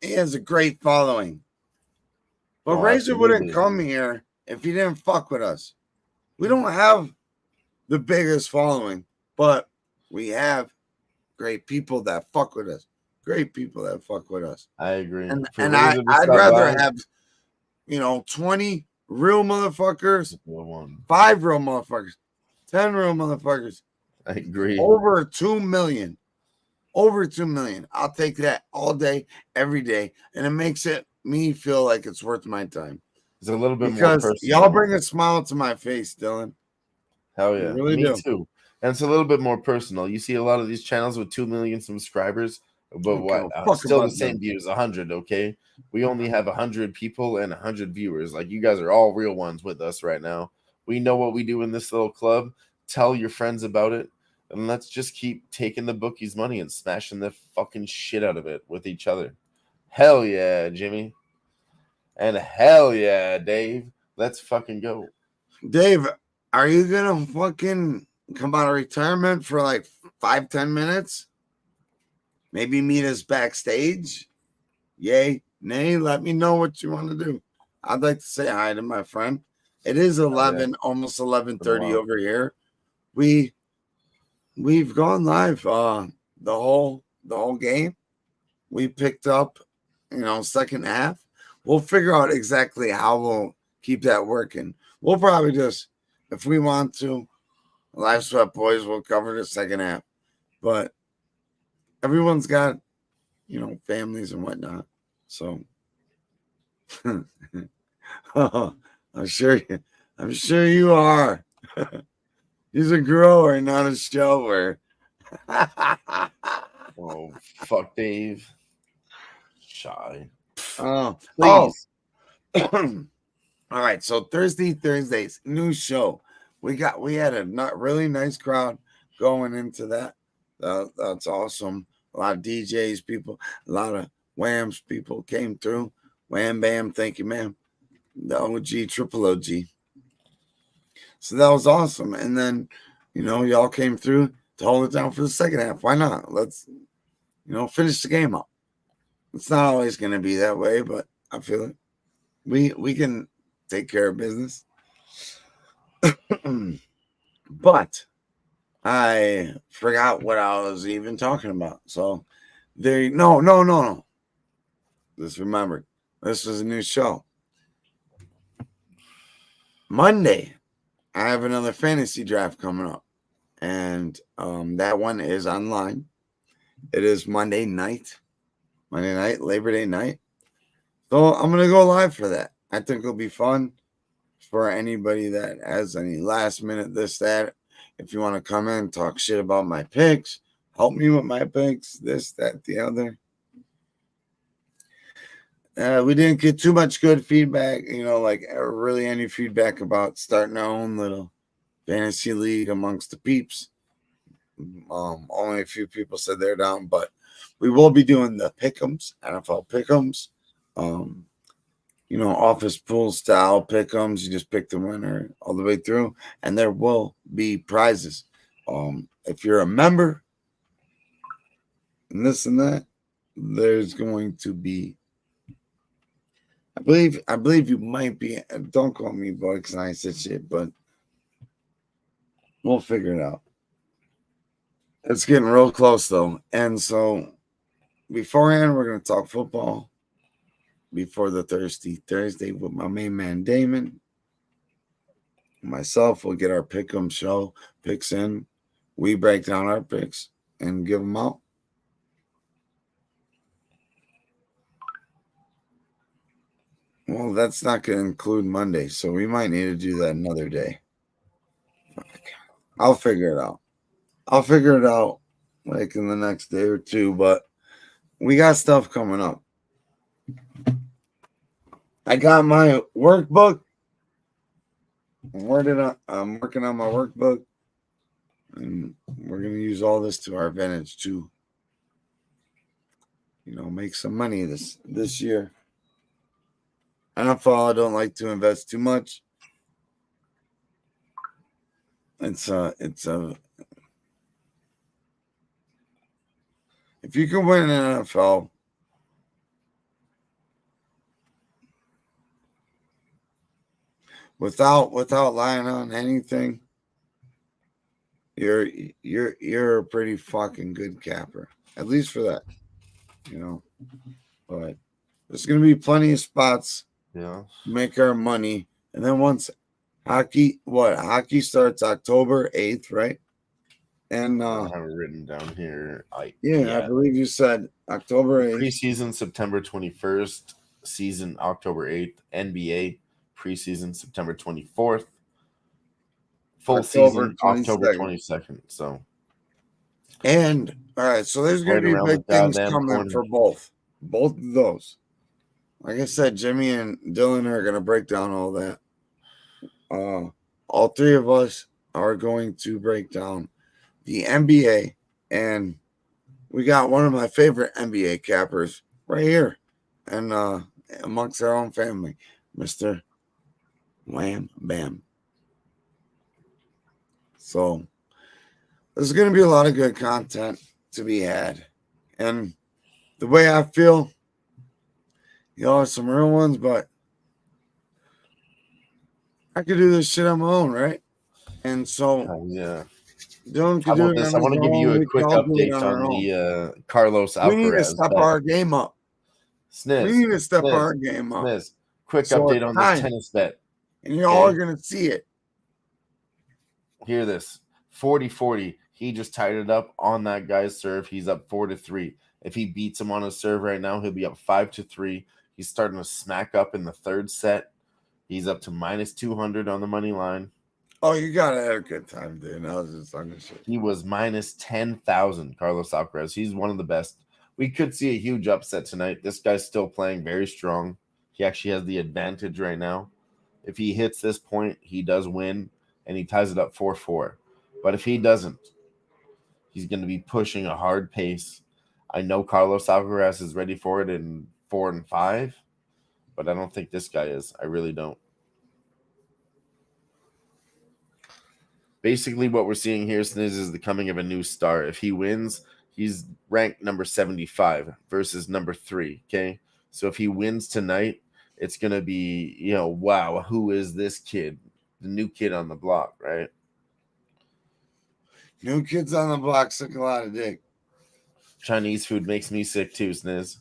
he has a great following. But Razor wouldn't come here if he didn't fuck with us. We don't have the biggest following, but we have great people that fuck with us. Great people that fuck with us.
I agree.
And
For
and
Razor to
I'd
stop
rather
by,
have 20 real motherfuckers,
real one.
5 real motherfuckers, 10 real motherfuckers,
I agree.
over 2 million. Over 2 million. I'll take that all day, every day. And it makes me feel like it's worth my time.
It's a little bit more
Because
personal.
y'all bring a smile to my face, Dylan.
Hell
You
yeah.
really
Me
do.
too. And it's a little bit more personal. You see a lot of these channels with 2 million subscribers, but
Don't give
what?
a fuck
Still the
about
same
them.
views, 100, okay? We only have 100 people and 100 viewers. Like, you guys are all real ones with us right now. We know what we do in this little club. Tell your friends about it. And let's just keep taking the bookies' money and smashing the fucking shit out of it with each other. Hell yeah, Jimmy. And hell yeah, Dave. Let's fucking go.
Dave, are you gonna fucking come out of retirement for like 5-10 minutes? Maybe meet us backstage? Yay, nay, let me know what you want to do. I'd like to say hi to my friend. It is 11, almost 11:30 over here. We've gone live the whole game. We picked up, second half. We'll figure out exactly how we'll keep that working. We'll probably just, if we want to, Live Sweat Boys will cover the second half. But everyone's got, families and whatnot. So I'm sure you are. He's a grower, not a shower.
Oh, fuck, Dave. Shy.
Oh,
Please.
all right. So Thursdays, new show. We had a not really nice crowd going into that. That's awesome. A lot of DJs, people, a lot of Whams people came through. Wham Bam, thank you, ma'am. The OG, triple OG. So that was awesome. And then, y'all came through to hold it down for the second half. Why not? Let's, finish the game up. It's not always going to be that way, but I feel it. We can take care of business. But I forgot what I was even talking about. So no. Just remembered. This was a new show. Monday, I have another fantasy draft coming up. And that one is online. It is Monday night, Labor Day night. So I'm going to go live for that. I think it'll be fun for anybody that has any last minute this, that. If you want to come in, talk shit about my picks, help me with my picks, this, that, the other. We didn't get too much good feedback, really any feedback about starting our own little fantasy league amongst the peeps. Only a few people said they're down, but we will be doing the pick'ems, NFL pick'ems, office pool style pick'ems. You just pick the winner all the way through, and there will be prizes. If you're a member and this and that, there's going to be. I believe you might be. Don't call me boy because I said shit, but we'll figure it out. It's getting real close though, and so beforehand we're gonna talk football. Before the Thursday with my main man Damon, myself, we'll get our pick'em show picks in. We break down our picks and give them out. Well, that's not going to include Monday, so we might need to do that another day. I'll figure it out like in the next day or two, but we got stuff coming up. I got my workbook. I'm working on my workbook, and we're going to use all this to our advantage to, make some money this year. NFL, I don't like to invest too much. It's if you can win an NFL, without lying on anything, you're a pretty fucking good capper, at least for that, you know. But there's gonna be plenty of spots
Yeah.
to make our money, and then once hockey starts October 8th, right? And
I have it written down here.
I
Yeah.
believe you said October 8th.
Preseason September 21st, season October 8th. NBA preseason September 24th. Full
October
season October
22nd.
22nd. So
And all right, so there's gonna
right
be
around
big
the
things
goddamn
coming
corner.
for both of those. Like I said, Jimmy and Dylan are gonna break down all that. All three of us are going to break down the NBA, and we got one of my favorite NBA cappers right here, and amongst our own family, Mr. Wham Bam. So there's going to be a lot of good content to be had, and the way I feel, some real ones, but I could do this shit on my own, right? And so
Yeah.
Dylan
How
could do
about
it
this?
on
I
his
want to give you
own.
a
We can
quick
all do it
update
on
on
our own.
the Carlos
We need to
Alcaraz
step
bet.
our game up.
Sniz,
We need to step
Sniz,
our game up.
Sniz. Quick
So
update
it's
on this
time.
tennis bet.
And you're all going to see it.
Hear this. 40-40. He just tied it up on that guy's serve. He's up 4-3. If he beats him on his serve right now, he'll be up 5-3. He's starting to smack up in the third set. He's up to minus 200 on the money line.
Oh, you got to have a good time, dude. I was just on this shit.
He was minus 10,000, Carlos Alcaraz. He's one of the best. We could see a huge upset tonight. This guy's still playing very strong. He actually has the advantage right now. If he hits this point, he does win, and he ties it up 4-4. But if he doesn't, he's going to be pushing a hard pace. I know Carlos Alcaraz is ready for it in 4 and 5, but I don't think this guy is. I really don't. Basically, what we're seeing here, Sniz, is the coming of a new star. If he wins, he's ranked number 75 versus number 3, okay? So if he wins tonight, it's going to be, wow, who is this kid? The new kid on the block, right?
New kids on the block suck a lot of dick.
Chinese food makes me sick too, Sniz.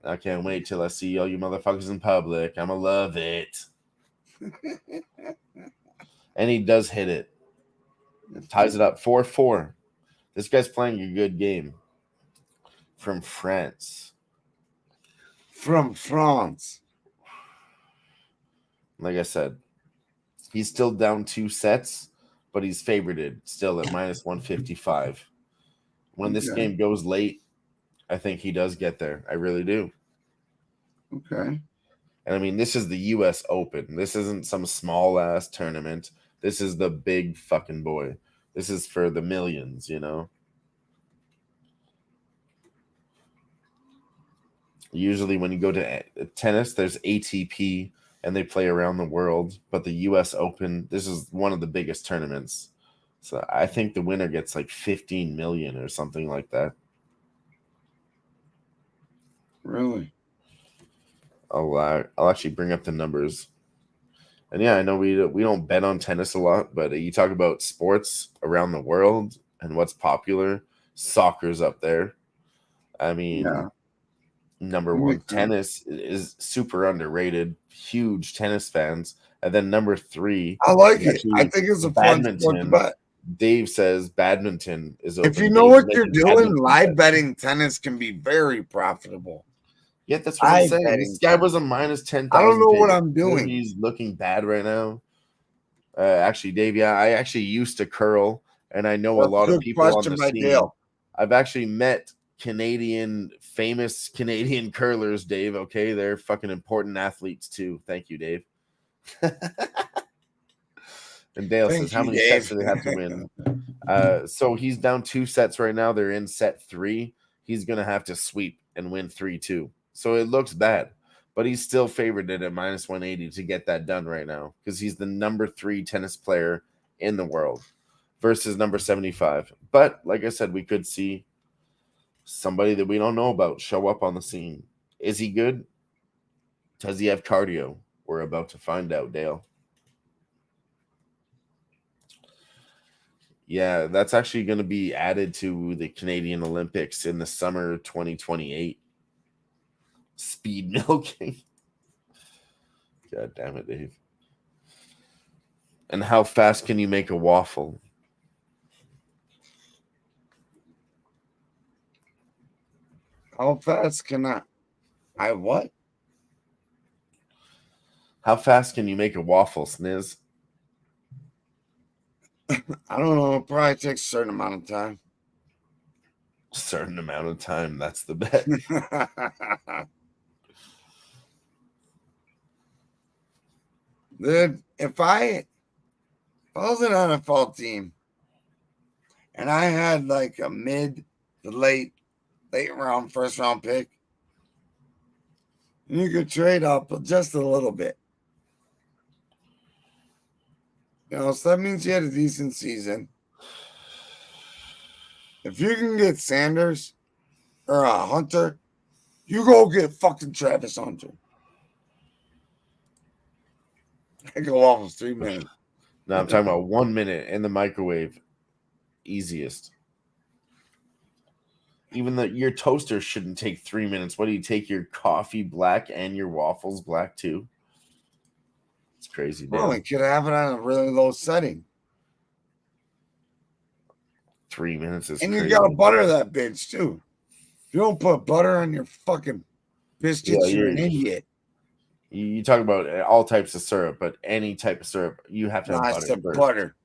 I can't wait till I see all you motherfuckers in public. I'm going to love it. And he does hit it. Ties it up 4-4. This guy's playing a good game. From France.
From France.
Like I said, he's still down 2 sets, but he's favorited still at minus 155. When this game goes late, I think he does get there. I really do.
Okay.
And I mean, this is the U.S. Open. This isn't some small ass tournament. This is the big fucking boy. This is for the millions, Usually when you go to tennis, there's ATP and they play around the world. But the U.S. Open, this is one of the biggest tournaments. So I think the winner gets like 15 million or something like that.
Really?
I'll actually bring up the numbers. And yeah, I know we don't bet on tennis a lot, but you talk about sports around the world and what's popular. Soccer's up there. I mean, number one, tennis is super underrated. Huge tennis fans. And then number 3,
I like it. I think it's a fun sport to bet.
Dave says badminton is open.
If you know what you're doing, live betting tennis can be very profitable.
Yeah, that's what I'm saying. This guy was a minus 10,000.
I don't know what I'm doing.
He's looking bad right now. Actually, Dave, I actually used to curl, and I know a lot of people on the scene. I've actually met famous Canadian curlers, Dave. Okay, they're fucking important athletes too. Thank you, Dave. And Dale says, how many sets do they have to win? So he's down 2 sets right now. They're in set 3. He's going to have to sweep and win 3-2. So it looks bad, but he's still favored at minus 180 to get that done right now because he's the number 3 tennis player in the world versus number 75. But like I said, we could see somebody that we don't know about show up on the scene. Is he good? Does he have cardio? We're about to find out, Dale. Yeah, that's actually going to be added to the Canadian Olympics in the summer 2028. Speed milking. God damn it, Dave. And how fast can you make a waffle?
How fast can I what?
How fast can you make a waffle, Sniz?
I don't know. It probably takes a certain amount of time.
Certain amount of time. That's the bet.
Dude, if I was an NFL team and I had like a mid to late round, first round pick, and you could trade up just a little bit. So that means you had a decent season. If you can get Sanders or Hunter, you go get fucking Travis Hunter. I go off in 3 minutes.
No, I'm talking about 1 minute in the microwave. Easiest. Even your toaster shouldn't take 3 minutes. What do you take your coffee black and your waffles black too? It's crazy.
Well, you could have it on a really low setting.
3 minutes is
and
crazy.
You gotta butter that bitch too. If you don't put butter on your fucking biscuits, you're an idiot.
You talk about all types of syrup, but any type of syrup, you have to have butter.
I said butter.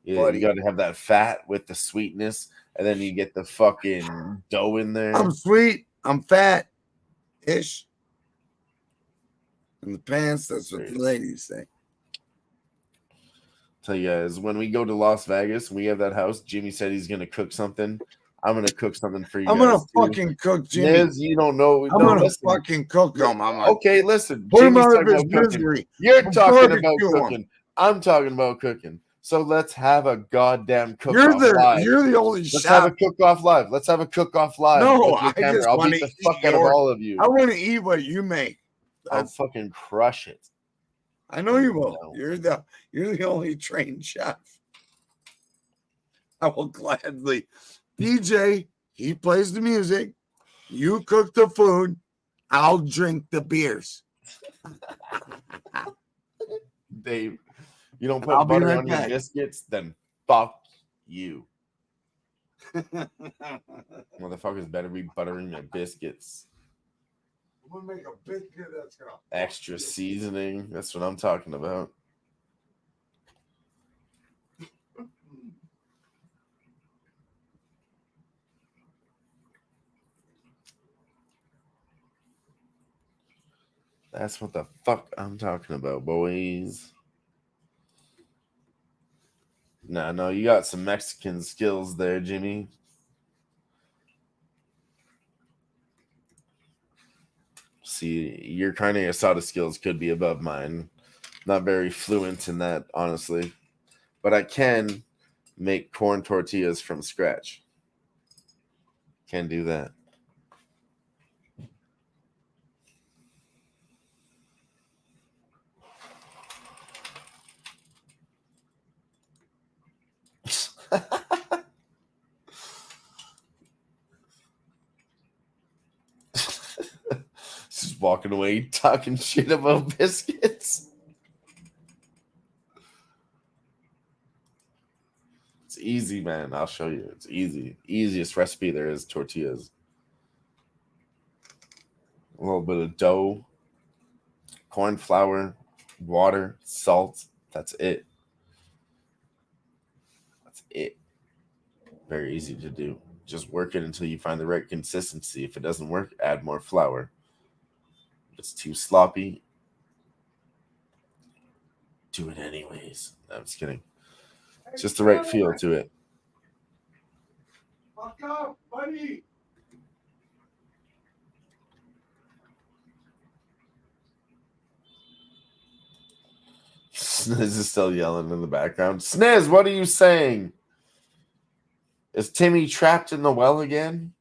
Yeah, you got to have that fat with the sweetness, and then you get the fucking dough in there.
I'm sweet. I'm fat-ish. In the pants, that's what the ladies say.
Tell you guys, when we go to Las Vegas and we have that house, Jimmy said he's gonna cook something. I'm gonna cook something for you.
I'm gonna fucking cook Jimmy.
Liz, you don't know.
I'm gonna fucking cook him.
Okay, listen.
Put him out of his misery.
You're talking about cooking. I'm talking about cooking. So let's have a goddamn cook-off live.
You're the only
Let's have a cook-off live. Let's have a cook-off live.
No, I just
I'll beat the fuck out of all of you.
I want to eat what you make.
I'll fucking crush it.
I know you will. You're the only trained chef. I will gladly. DJ, he plays the music. You cook the food. I'll drink the beers.
Dave, you don't put butter on your biscuits, then fuck you. Motherfuckers better be buttering their biscuits.
I'm gonna make a biscuit that's got
extra seasoning. That's what I'm talking about. That's what the fuck I'm talking about, boys. No, you got some Mexican skills there, Jimmy. See, your carne asada skills could be above mine. Not very fluent in that, honestly. But I can make corn tortillas from scratch. Can do that. Just walking away talking shit about biscuits. It's easy, man. I'll show you. It's easy. Easiest recipe there is tortillas. A little bit of dough, corn flour, water, salt. That's it. That's it. Very easy to do. Just work it until you find the right consistency. If it doesn't work, add more flour. If it's too sloppy, do it anyways. No, I'm just kidding. It's just the right feel to it.
Fuck up, buddy.
Sniz is still yelling in the background. Sniz, what are you saying? Is Timmy trapped in the well again?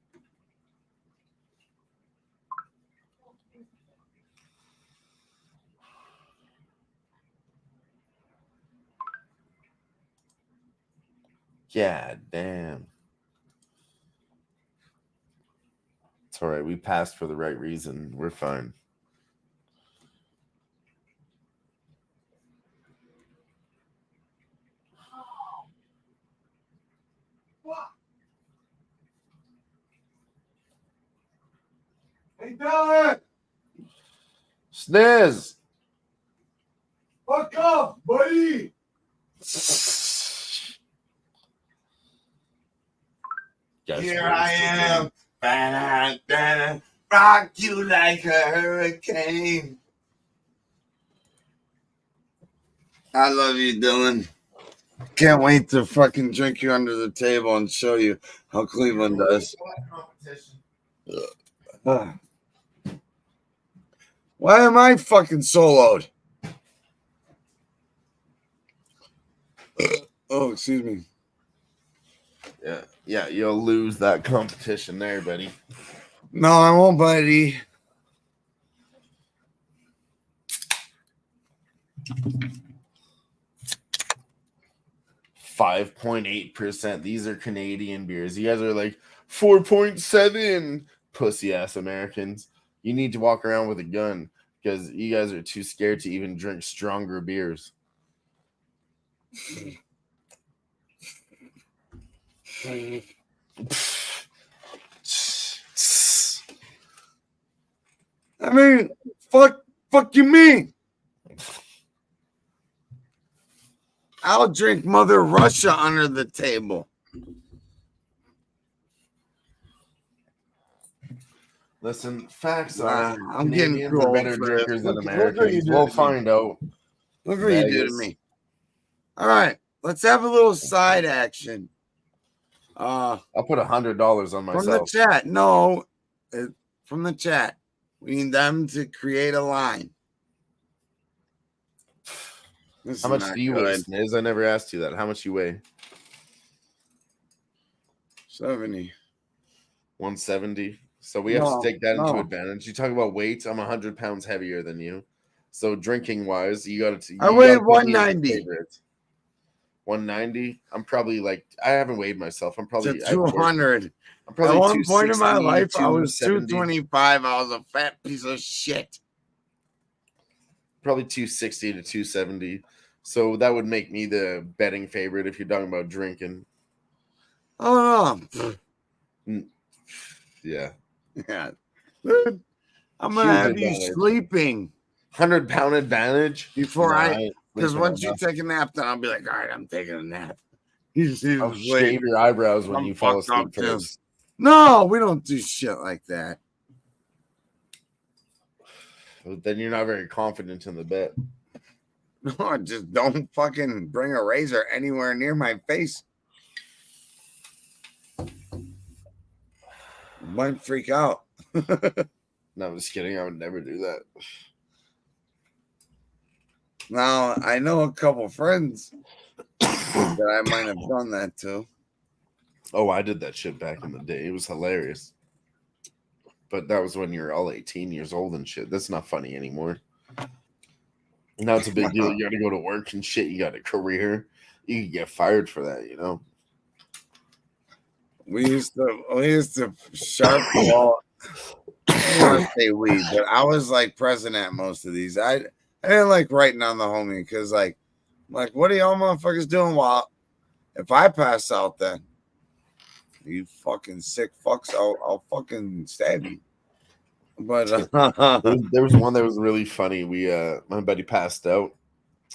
Yeah, damn. It's all right. We passed for the right reason. We're fine.
Hey, Dylan!
Sniz!
Fuck off, buddy! Here I am. Ba-da-da-da. Rock you like a hurricane. I love you, Dylan. Can't wait to fucking drink you under the table and show you how Cleveland does. Ugh. Why am I fucking soloed? Oh, excuse me.
Yeah, you'll lose that competition there, buddy.
No, I won't, buddy.
%5.8%. These are Canadian beers. You guys are like 4.7, pussy ass Americans. You need to walk around with a gun because you guys are too scared to even drink stronger beers.
I mean, fuck you mean? I'll drink Mother Russia under the table.
Listen, facts are
I'm getting
Canadians
too
are
old
better
for
drinkers
this.
than
Look what you
Americans.
did
We'll
to me.
find out.
Look what you do to
Vegas.
me. All right, let's have a little side action.
I'll put $100 on myself.
From the chat. No, from the chat. We need them to create a line. This
How
is
much
not
do you weigh,
good.
Sniz? I never asked you that. How much you weigh?
70.
170. So we have to take that into
No.
advantage. You talk about weight. I'm 100 pounds heavier than you. So drinking wise, you got to.
I weigh 190.
190. I'm probably like I haven't weighed myself. I'm probably
To 200.
I'm probably
At one point in my
260,
life, I was
270.
225. I was a fat piece of shit.
Probably 260 to 270. So that would make me the betting favorite if you're talking about drinking.
Oh,
Yeah.
yeah. Dude, I'm going to
Huge
have you
advantage.
sleeping
100-pound advantage
before
Nah,
I.
ain't
Because
sleeping
once you
enough.
take a nap, then I'll be like, all right, I'm taking a nap. You see,
I'll shave your eyebrows when
I'm
you fall
fucked up,
asleep
too.
first.
No, we don't do shit like that.
Then you're not very confident in the bet.
No, just don't fucking bring a razor anywhere near my face. Might freak out.
No, I'm just kidding. I would never do that.
Now, I know a couple friends that I might have done that to.
Oh, I did that shit back in the day. It was hilarious. But that was when you were all 18 years old and shit. That's not funny anymore. Now it's a big deal. You got to go to work and shit. You got a career. You can get fired for that, you know?
We used to sharp wall. I don't want to say we, but I was like present at most of these. I didn't like writing on the homie because like what are y'all motherfuckers doing while if I pass out then you fucking sick fucks, I'll fucking stab you. But
there was one that was really funny. We my buddy passed out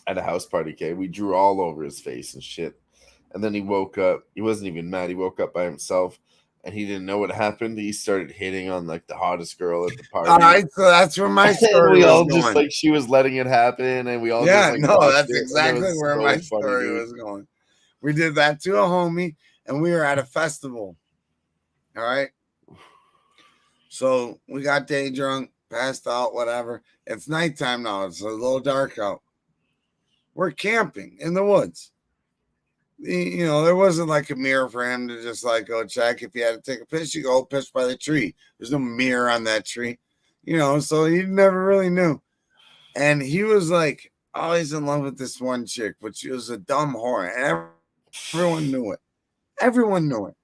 at a house party. Okay, we drew all over his face and shit. And then he woke up. He wasn't even mad. He woke up by himself, and he didn't know what happened. He started hitting on like the hottest girl at the party.
all right, so that's where my story
we
was
all
going.
just like she was letting it happen, and we all
yeah,
just, like,
no,
watched
that's
it,
exactly where
so
my
funny,
story
dude.
was going. We did that to a homie, and we were at a festival. All right. So we got day drunk, passed out, whatever. It's nighttime now. It's a little dark out. We're camping in the woods. You know, there wasn't like a mirror for him to just like go check. If you had to take a piss, you go piss by the tree. There's no mirror on that tree, you know, so he never really knew. And he was like always in love with this one chick, but she was a dumb whore, and everyone knew it. Everyone knew it.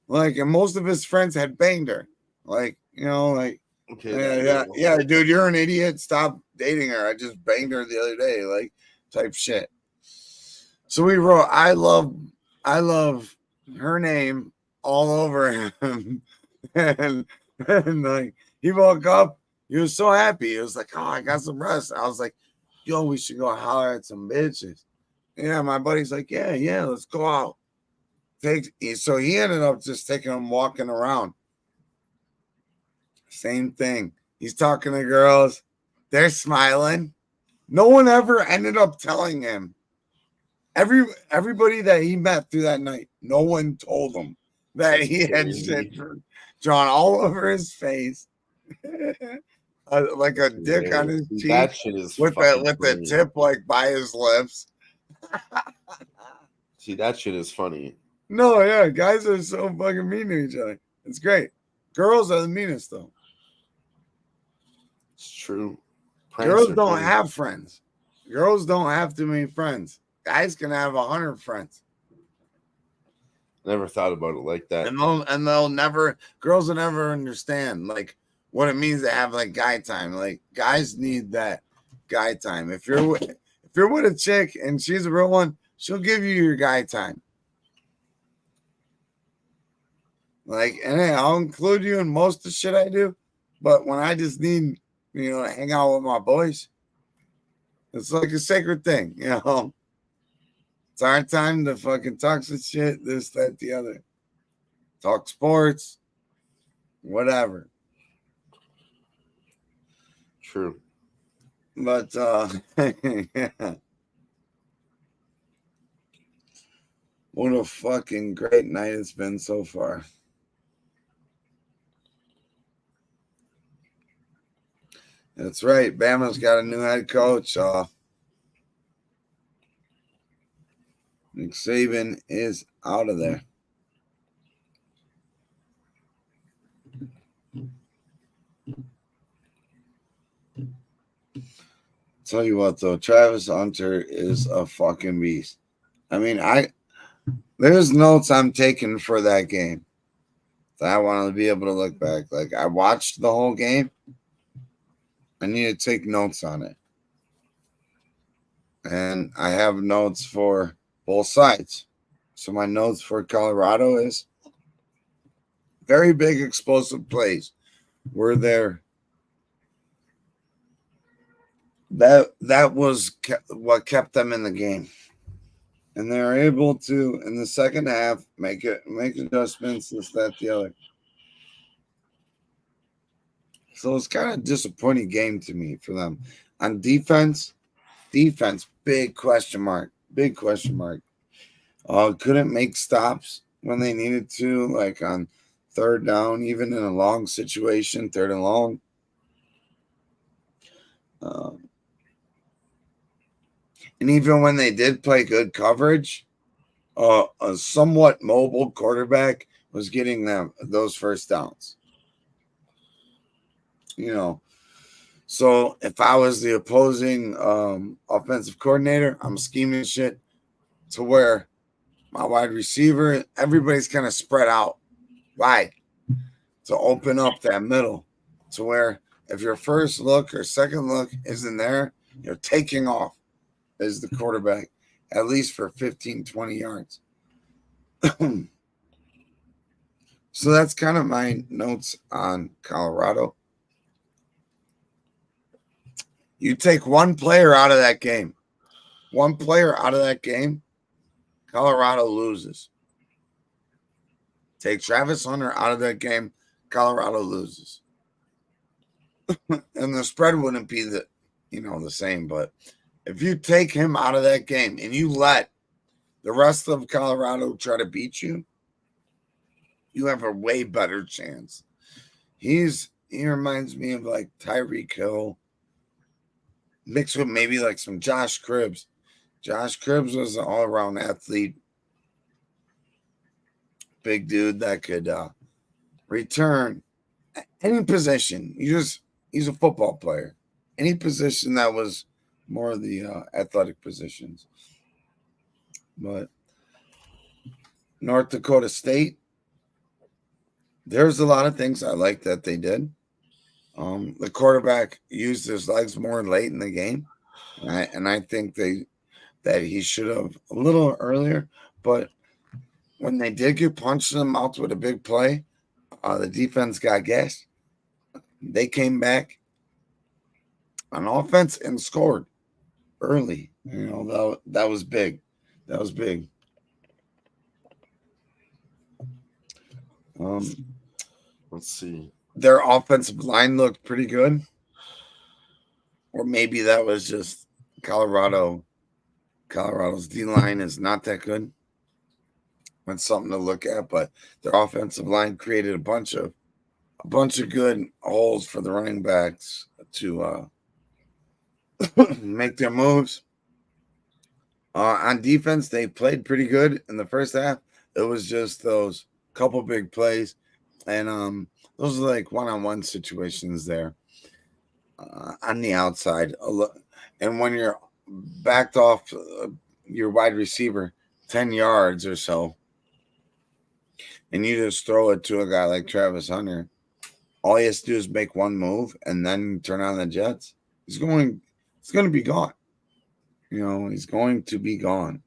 Like, and most of his friends had banged her. Like, you know, like,
Okay.
yeah, dude, you're an idiot. Stop dating her. I just banged her the other day, like, type shit. So we wrote, I love her name all over him. and like, he woke up, he was so happy. He was like, oh, I got some rest. I was like, yo, we should go holler at some bitches. Yeah, my buddy's like, yeah, let's go out. So he ended up just taking him walking around. Same thing. He's talking to girls. They're smiling. No one ever ended up telling him. Everybody that he met through that night, no one told him that he had shit drawn all over his face. Like a dick on his cheek.
That shit is
with the tip like by his lips.
See, that shit is funny.
No, yeah, guys are so fucking mean to each other. It's great. Girls are the meanest though.
It's true.
Girls don't have friends. Girls don't have too many friends. Guys can have 100 friends.
Never thought about it like that.
And they'll never, girls will never understand like what it means to have like guy time. Like guys need that guy time. If you're with a chick and she's a real one, she'll give you your guy time. Like, and hey, I'll include you in most of the shit I do, but when I just need, you know, to hang out with my boys, it's like a sacred thing, you know. It's our time to fucking talk some shit, this, that, the other. Talk sports, whatever.
True.
But yeah. What a fucking great night it's been so far. That's right. Bama's got a new head coach. Nick Saban is out of there. Tell you what, though, Travis Hunter is a fucking beast. I mean, there's notes I'm taking for that game that I want to be able to look back. Like, I watched the whole game. I need to take notes on it. And I have notes for both sides. So my notes for Colorado is very big explosive plays were there. That was what kept them in the game. And they were able to, in the second half, make adjustments, this, that, the other. So it's kind of a disappointing game to me for them. On defense, big question mark. Couldn't make stops when they needed to, like on third down, even in a long situation, third and long. And even when they did play good coverage, a somewhat mobile quarterback was getting them those first downs. You know, so if I was the opposing offensive coordinator, I'm scheming shit to where my wide receiver, everybody's kind of spread out wide to open up that middle to where if your first look or second look isn't there, you're taking off as the quarterback, at least for 15, 20 yards. So that's kind of my notes on Colorado. You take one player out of that game. Colorado loses. Take Travis Hunter out of that game, Colorado loses. And the spread wouldn't be the same, but if you take him out of that game and you let the rest of Colorado try to beat you, you have a way better chance. He reminds me of like Tyreek Hill mixed with maybe like some Josh Cribbs. Josh Cribbs was an all-around athlete. Big dude that could return any position. He's a football player. Any position that was more of the athletic positions. But North Dakota State, there's a lot of things I like that they did. The quarterback used his legs more late in the game, and I think that he should have a little earlier. But when they did get punched in the mouth with a big play, the defense got gassed. They came back on offense and scored early. You know, that was big. That was big.
Let's see.
Their offensive line looked pretty good. Or maybe that was just Colorado. Colorado's D line is not that good. That's something to look at, but their offensive line created a bunch of good holes for the running backs to make their moves. On defense, they played pretty good in the first half. It was just those couple big plays, and those are like one-on-one situations there on the outside. And when you're backed off your wide receiver 10 yards or so, and you just throw it to a guy like Travis Hunter, all he has to do is make one move and then turn on the jets. It's going to be gone. You know, he's going to be gone.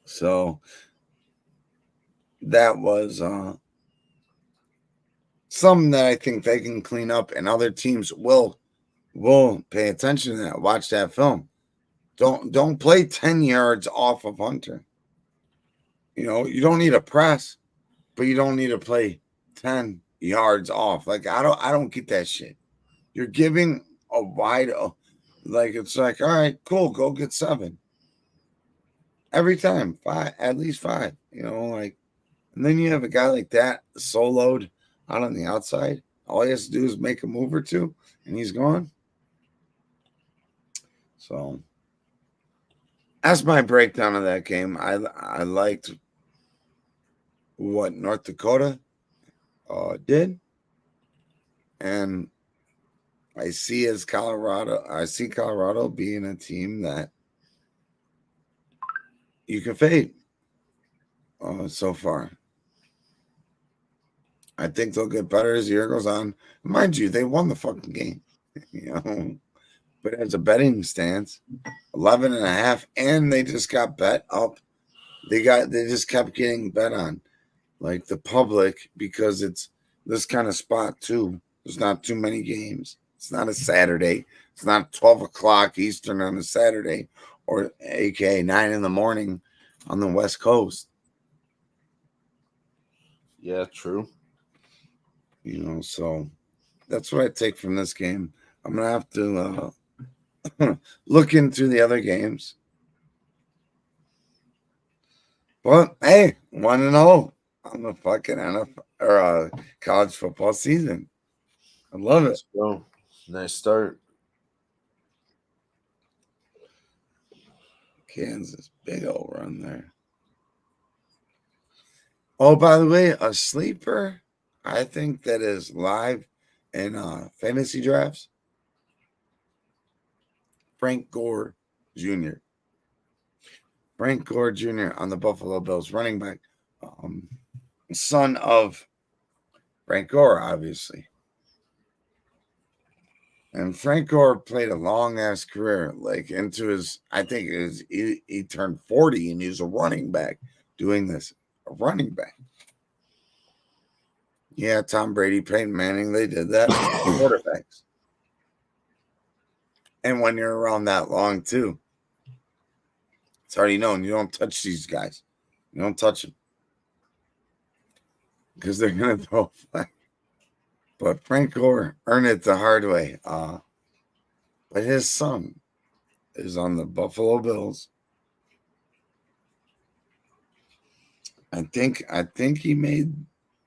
So that was something that I think they can clean up, and other teams will pay attention to that. Watch that film. Don't play 10 yards off of Hunter. You know, you don't need a press, but you don't need to play 10 yards off. Like I don't get that shit. You're giving a wide like it's like, all right, cool, go get 7. Every time, 5, at least 5. You know, like, and then you have a guy like that soloed out on the outside. All he has to do is make a move or two, and he's gone. So that's my breakdown of that game. I liked what North Dakota did, and I see Colorado being a team that you can fade so far. I think they'll get better as the year goes on. Mind you, they won the fucking game, you know. But as a betting stance, 11.5, and they just got bet up. They just kept getting bet on, like the public, because it's this kind of spot too. There's not too many games. It's not a Saturday. It's not 12 o'clock Eastern on a Saturday, or aka 9 in the morning on the West Coast.
Yeah, true.
You know, so that's what I take from this game. I'm gonna have to look into the other games. But hey, 1-0 on the fucking NFL or college football season. I love it.
Let's go. Nice start.
Kansas, big old run there. Oh, by the way, a sleeper, I think that is live in fantasy drafts. Frank Gore Jr. Frank Gore Jr. on the Buffalo Bills, running back, son of Frank Gore, obviously. And Frank Gore played a long ass career, like into his, I think it was, he turned 40 and he was a running back doing this. A running back. Yeah, Tom Brady, Peyton Manning, they did that. Quarterbacks. And when you're around that long, too, it's already known. You don't touch these guys. You don't touch them. Because they're going to throw a flag. But Frank Gore earned it the hard way. But his son is on the Buffalo Bills. I think he made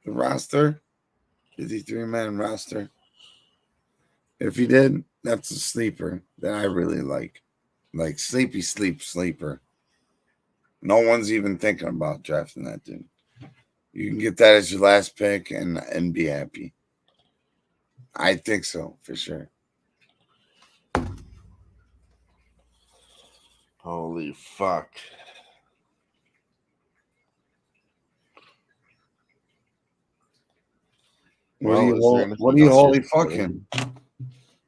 the roster, 53-man roster. If he did, that's a sleeper that I really like sleeper. No one's even thinking about drafting that dude. You can get that as your last pick and be happy. I think so, for sure.
Holy fuck.
What
Well, is there
are
anything
you
else
holy
you're sweating?
fucking?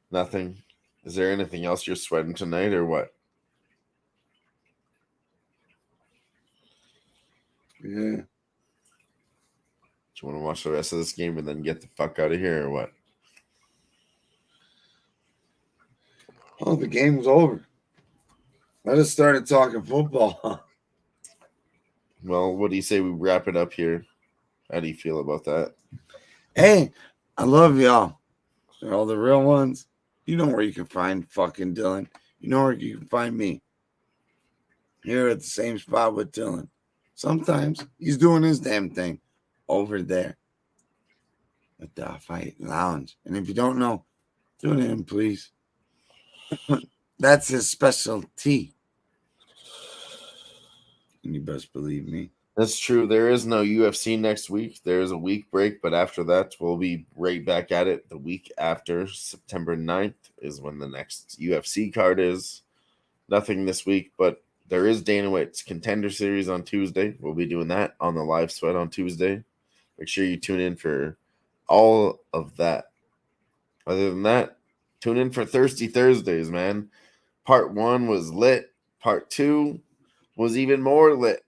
Nothing. Is there anything else you're sweating tonight or what?
Yeah.
Do you want to watch the rest of this game and then get the fuck out of here or what?
Oh, the game's over. I just started talking football.
Well, what do you say we wrap it up here? How do you feel about that?
Hey, I love y'all. They're all the real ones. You know where you can find fucking Dylan. You know where you can find me. Here at the same spot with Dylan. Sometimes he's doing his damn thing over there at the Fight Lounge. And if you don't know, tune in, please. That's his specialty. And you best believe me.
That's true. There is no UFC next week. There is a week break, but after that, we'll be right back at it. The week after, September 9th, is when the next UFC card is. Nothing this week, but there is Dana White's Contender Series on Tuesday. We'll be doing that on the live sweat on Tuesday. Make sure you tune in for all of that. Other than that, tune in for Thirsty Thursdays, man. Part 1 was lit. Part 2 was even more lit.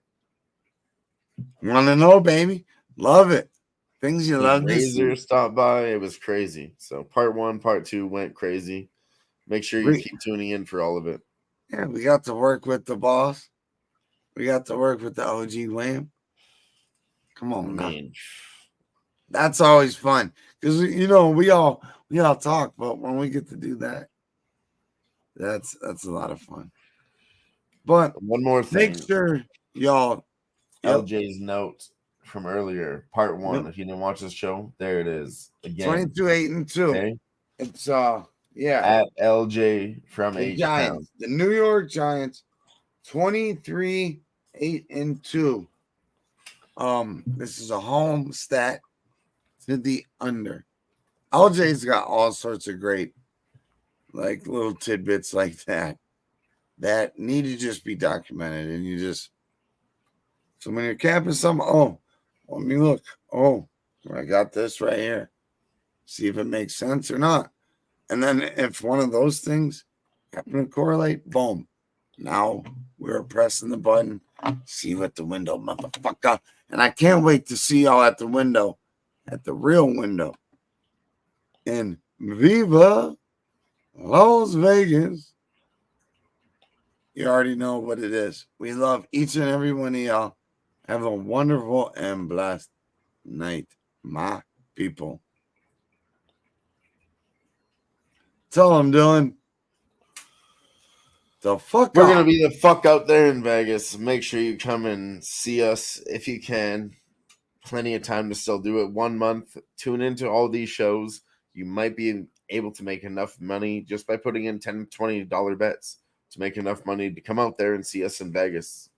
Want to know, baby? Love it. Things you love to
Razor
see.
stopped by. It was crazy. So part 1, part 2 went crazy. Make sure you keep tuning in for all of it.
Yeah, we got to work with the boss. We got to work with the OG Wham. Come on, man. That's always fun because we all talk, but when we get to do that, that's a lot of fun. But
one more thing,
make sure y'all.
LJ's note from earlier, part 1.
Yep.
If you didn't watch this show, there it is again.
22-8-2.
Okay?
It's yeah.
At LJ from
The
H-Town.
Giants, the New York Giants, 23-8-2. This is a home stat to the under. LJ's got all sorts of great, like little tidbits like that need to just be documented. And you just, so when you're capping something, let me look. Oh, I got this right here. See if it makes sense or not. And then if one of those things happen to correlate, boom. Now we're pressing the button. See you at the window, motherfucker. And I can't wait to see y'all at the window, at the real window. In Viva Las Vegas. You already know what it is. We love each and every one of y'all. Have a wonderful and blessed night, my people. Tell them, Dylan. The fuck
We're
off.
going to be the fuck out there in Vegas. Make sure you come and see us if you can. Plenty of time to still do it. 1 month. Tune into all these shows. You might be able to make enough money just by putting in $10, $20 bets to make enough money to come out there and see us in Vegas.